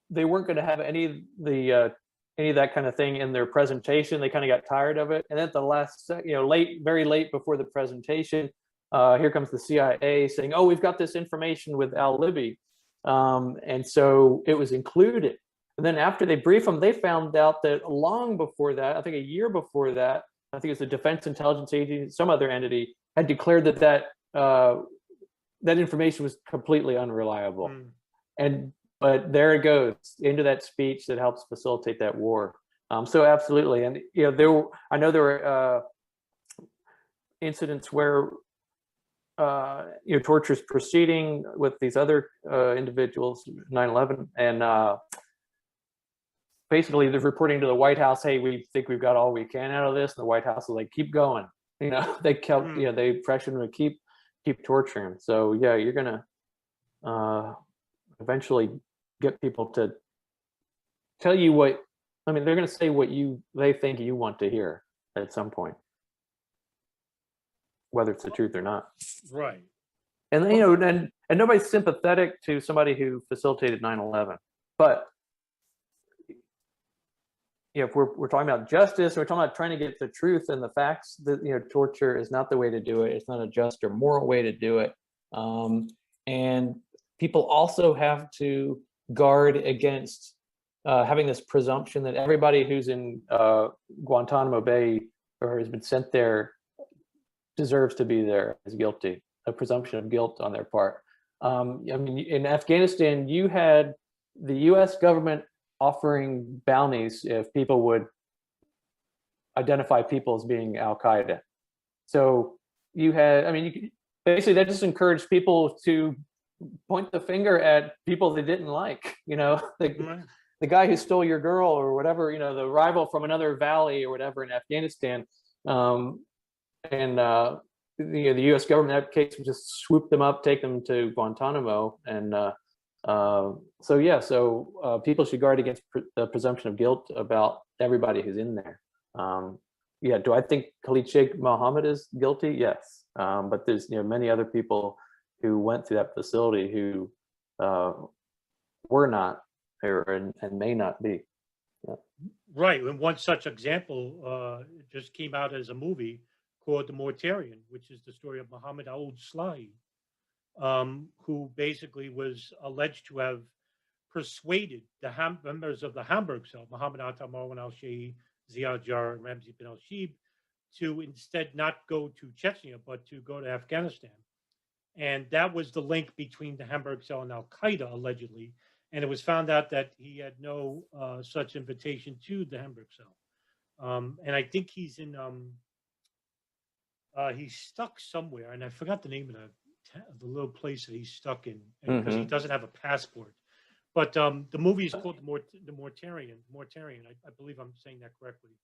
they weren't going to have any of that kind of thing in their presentation. They kind of got tired of it, and at the last, very late before the presentation, here comes the CIA saying, "Oh, we've got this information with Al Libby," and so it was included. And then after they briefed them, they found out that long before that, I think a year before that, I think it's the Defense Intelligence Agency, some other entity, had declared that information was completely unreliable. But there it goes into that speech that helps facilitate that war. So absolutely, and I know there were incidents where torture is proceeding with these other individuals, 9/11, and basically they're reporting to the White House, "Hey, we think we've got all we can out of this," and the White House is like, "Keep going." They kept, they pressured them to keep torturing. So yeah, you're gonna eventually get people to tell you they're going to say what they think you want to hear at some point, whether it's the truth or not. Right. And and nobody's sympathetic to somebody who facilitated 9/11, but if we're talking about justice, we're talking about trying to get the truth and the facts, that torture is not the way to do it. It's not a just or moral way to do it. And people also have to guard against having this presumption that everybody who's in Guantanamo Bay or has been sent there deserves to be there, is guilty. A presumption of guilt on their part. In Afghanistan, you had the U.S. government offering bounties if people would identify people as being Al-Qaeda. So you had, basically that just encouraged people to point the finger at people they didn't like, the guy who stole your girl or whatever, the rival from another valley or whatever in Afghanistan. The U.S. government in that case would just swoop them up, take them to Guantanamo. And people should guard against the presumption of guilt about everybody who's in there. Do I think Khalid Sheikh Mohammed is guilty? Yes. But there's many other people who went through that facility who were not and may not be. Yeah. Right. And one such example just came out as a movie called The Mortarian, which is the story of Muhammad Ould Slahi, who basically was alleged to have persuaded the members of the Hamburg cell, Muhammad Atta, Marwan al-Shahi, Ziad Jar, and Ramzi bin al-Shib, to instead not go to Chechnya, but to go to Afghanistan. And that was the link between the Hamburg cell and Al-Qaeda, allegedly. And it was found out that he had no such invitation to the Hamburg cell. And I think he's in, he's stuck somewhere, and I forgot the name of the little place that he's stuck in, because he doesn't have a passport. But the movie is called The Mortarian. I believe I'm saying that correctly.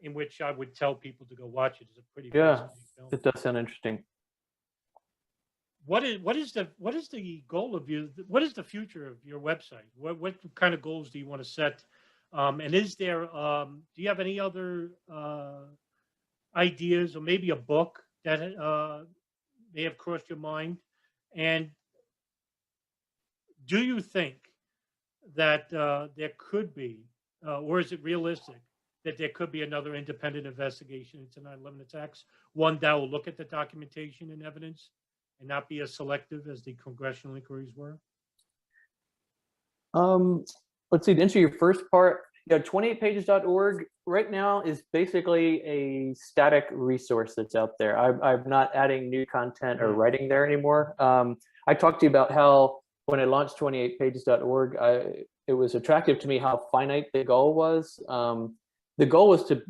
In which I would tell people to go watch it. It's a pretty fascinating film. It does sound interesting. What is the goal of you? What is the future of your website? What kind of goals do you want to set? And is there do you have any other ideas, or maybe a book that may have crossed your mind? And do you think that there could be, or is it realistic that there could be another independent investigation into 9/11 attacks, one that will look at the documentation and evidence and not be as selective as the congressional inquiries were? Let's see, to answer your first part, 28pages.org right now is basically a static resource that's out there. I'm not adding new content or writing there anymore. I talked to you about how when I launched 28pages.org, it was attractive to me how finite the goal was. The goal was to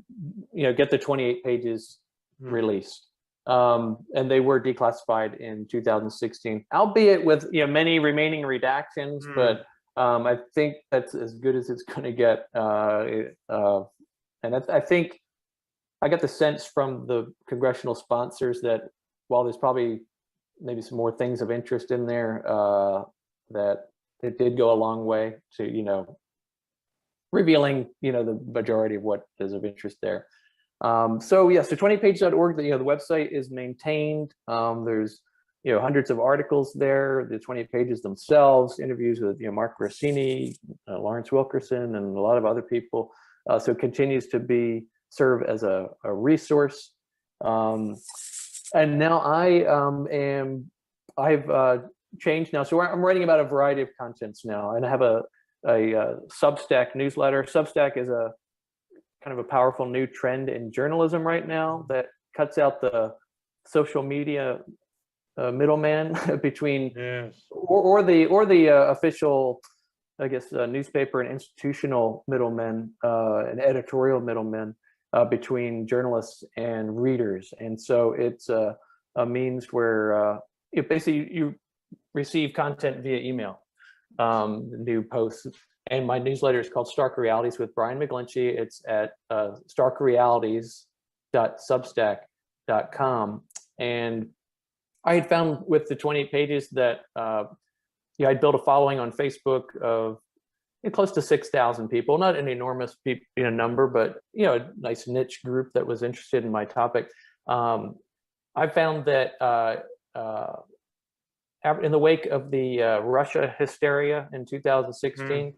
get the 28 pages released. And they were declassified in 2016, albeit with many remaining redactions, but I think that's as good as it's going to get. And I think I got the sense from the congressional sponsors that while there's probably maybe some more things of interest in there, that it did go a long way to revealing the majority of what is of interest there. So yeah, so 20page.org, the website is maintained. There's hundreds of articles there, the 20 pages themselves, interviews with Mark Rossini, Lawrence Wilkerson, and a lot of other people. So it continues to serve as a resource. And now I've changed now. So I'm writing about a variety of contents now, and I have a Substack newsletter. Substack is a kind of a powerful new trend in journalism right now that cuts out the social media middleman between or the official, I guess, newspaper and institutional middlemen and editorial middlemen between journalists and readers. And so it's a means where basically you receive content via email, new posts. And my newsletter is called Stark Realities with Brian McGlinchey. It's at starkrealities.substack.com. And I had found with the 28 pages that I'd built a following on Facebook of close to 6,000 people, not an enormous number, but a nice niche group that was interested in my topic. I found that in the wake of the Russia hysteria in 2016,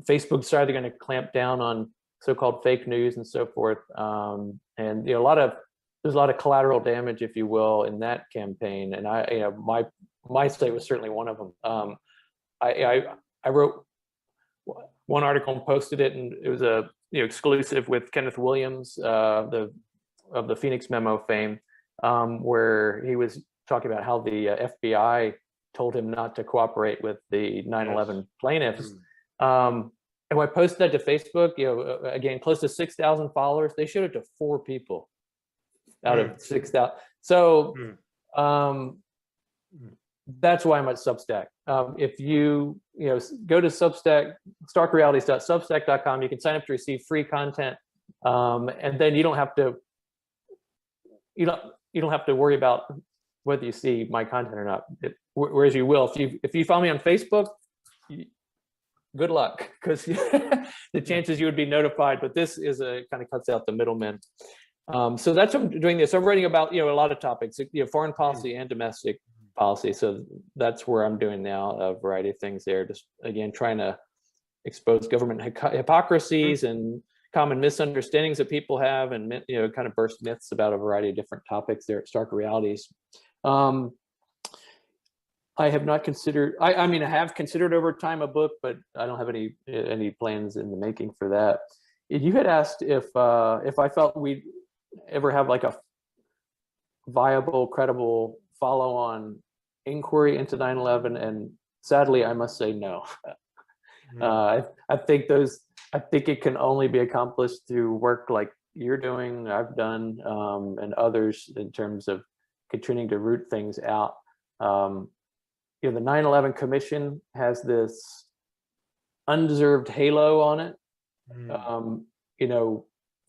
Facebook decided they're going to clamp down on so-called fake news and so forth, and there's a lot of collateral damage, if you will, in that campaign. And my site was certainly one of them. I wrote one article and posted it, and it was a exclusive with Kenneth Williams, of the Phoenix Memo fame, where he was talking about how the FBI told him not to cooperate with the 9/11 plaintiffs. And when I posted that to Facebook, again, close to 6,000 followers. They showed it to 4 people out of 6,000. So that's why I'm at Substack. If you go to Substack, starkrealities.substack.com, you can sign up to receive free content, and then you don't have to worry about whether you see my content or not. Whereas you will if you follow me on Facebook. Good luck, because the chances you would be notified. But this is kind of cuts out the middlemen. So that's what I'm doing this. I'm writing about a lot of topics, foreign policy and domestic policy. So that's where I'm doing now a variety of things there. Just again trying to expose government hypocrisies and common misunderstandings that people have, and kind of burst myths about a variety of different topics there at Stark Realities. I have not considered. I mean, I have considered over time a book, but I don't have any plans in the making for that. You had asked if I felt we'd ever have like a viable, credible follow-on inquiry into 9/11, and sadly, I must say no. I think it can only be accomplished through work like you're doing, I've done, and others in terms of continuing to root things out. The 9/11 Commission has this undeserved halo on it.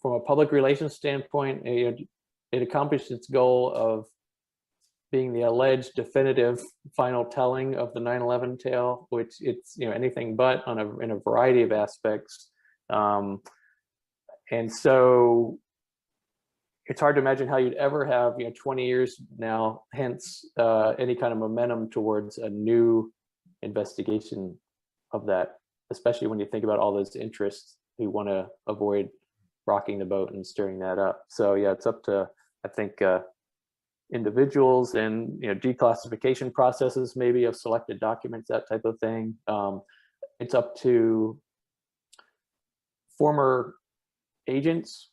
From a public relations standpoint, it accomplished its goal of being the alleged definitive final telling of the 9/11 tale, which it's anything but in a variety of aspects. And so it's hard to imagine how you'd ever have 20 years now, hence any kind of momentum towards a new investigation of that, especially when you think about all those interests who want to avoid rocking the boat and stirring that up. So yeah, it's up to, I think, individuals and declassification processes, maybe of selected documents, that type of thing. It's up to former agents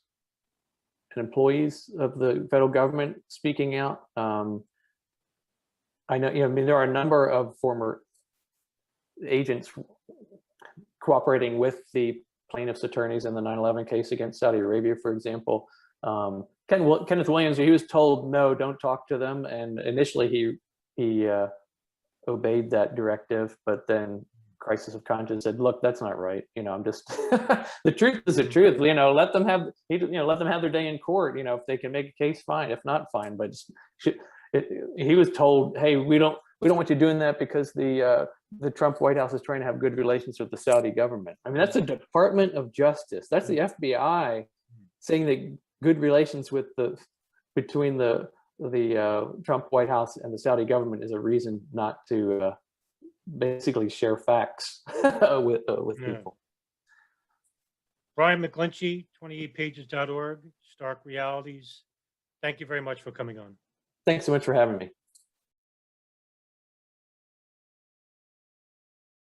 and employees of the federal government speaking out. I know, there are a number of former agents cooperating with the plaintiff's attorneys in the 9/11 case against Saudi Arabia, for example. Kenneth Williams, he was told, no, don't talk to them. And initially he obeyed that directive, but then crisis of conscience said, look, that's not right. I'm just, the truth is the truth, let them have their day in court. If they can make a case, fine. If not, fine. But he was told, hey, we don't want you doing that because the Trump White House is trying to have good relations with the Saudi government. I mean, that's the Department of Justice. That's the FBI saying that good relations between the Trump White House and the Saudi government is a reason not to basically share facts with people. Brian McGlinchey, 28pages.org, Stark Realities. Thank you very much for coming on. Thanks so much for having me.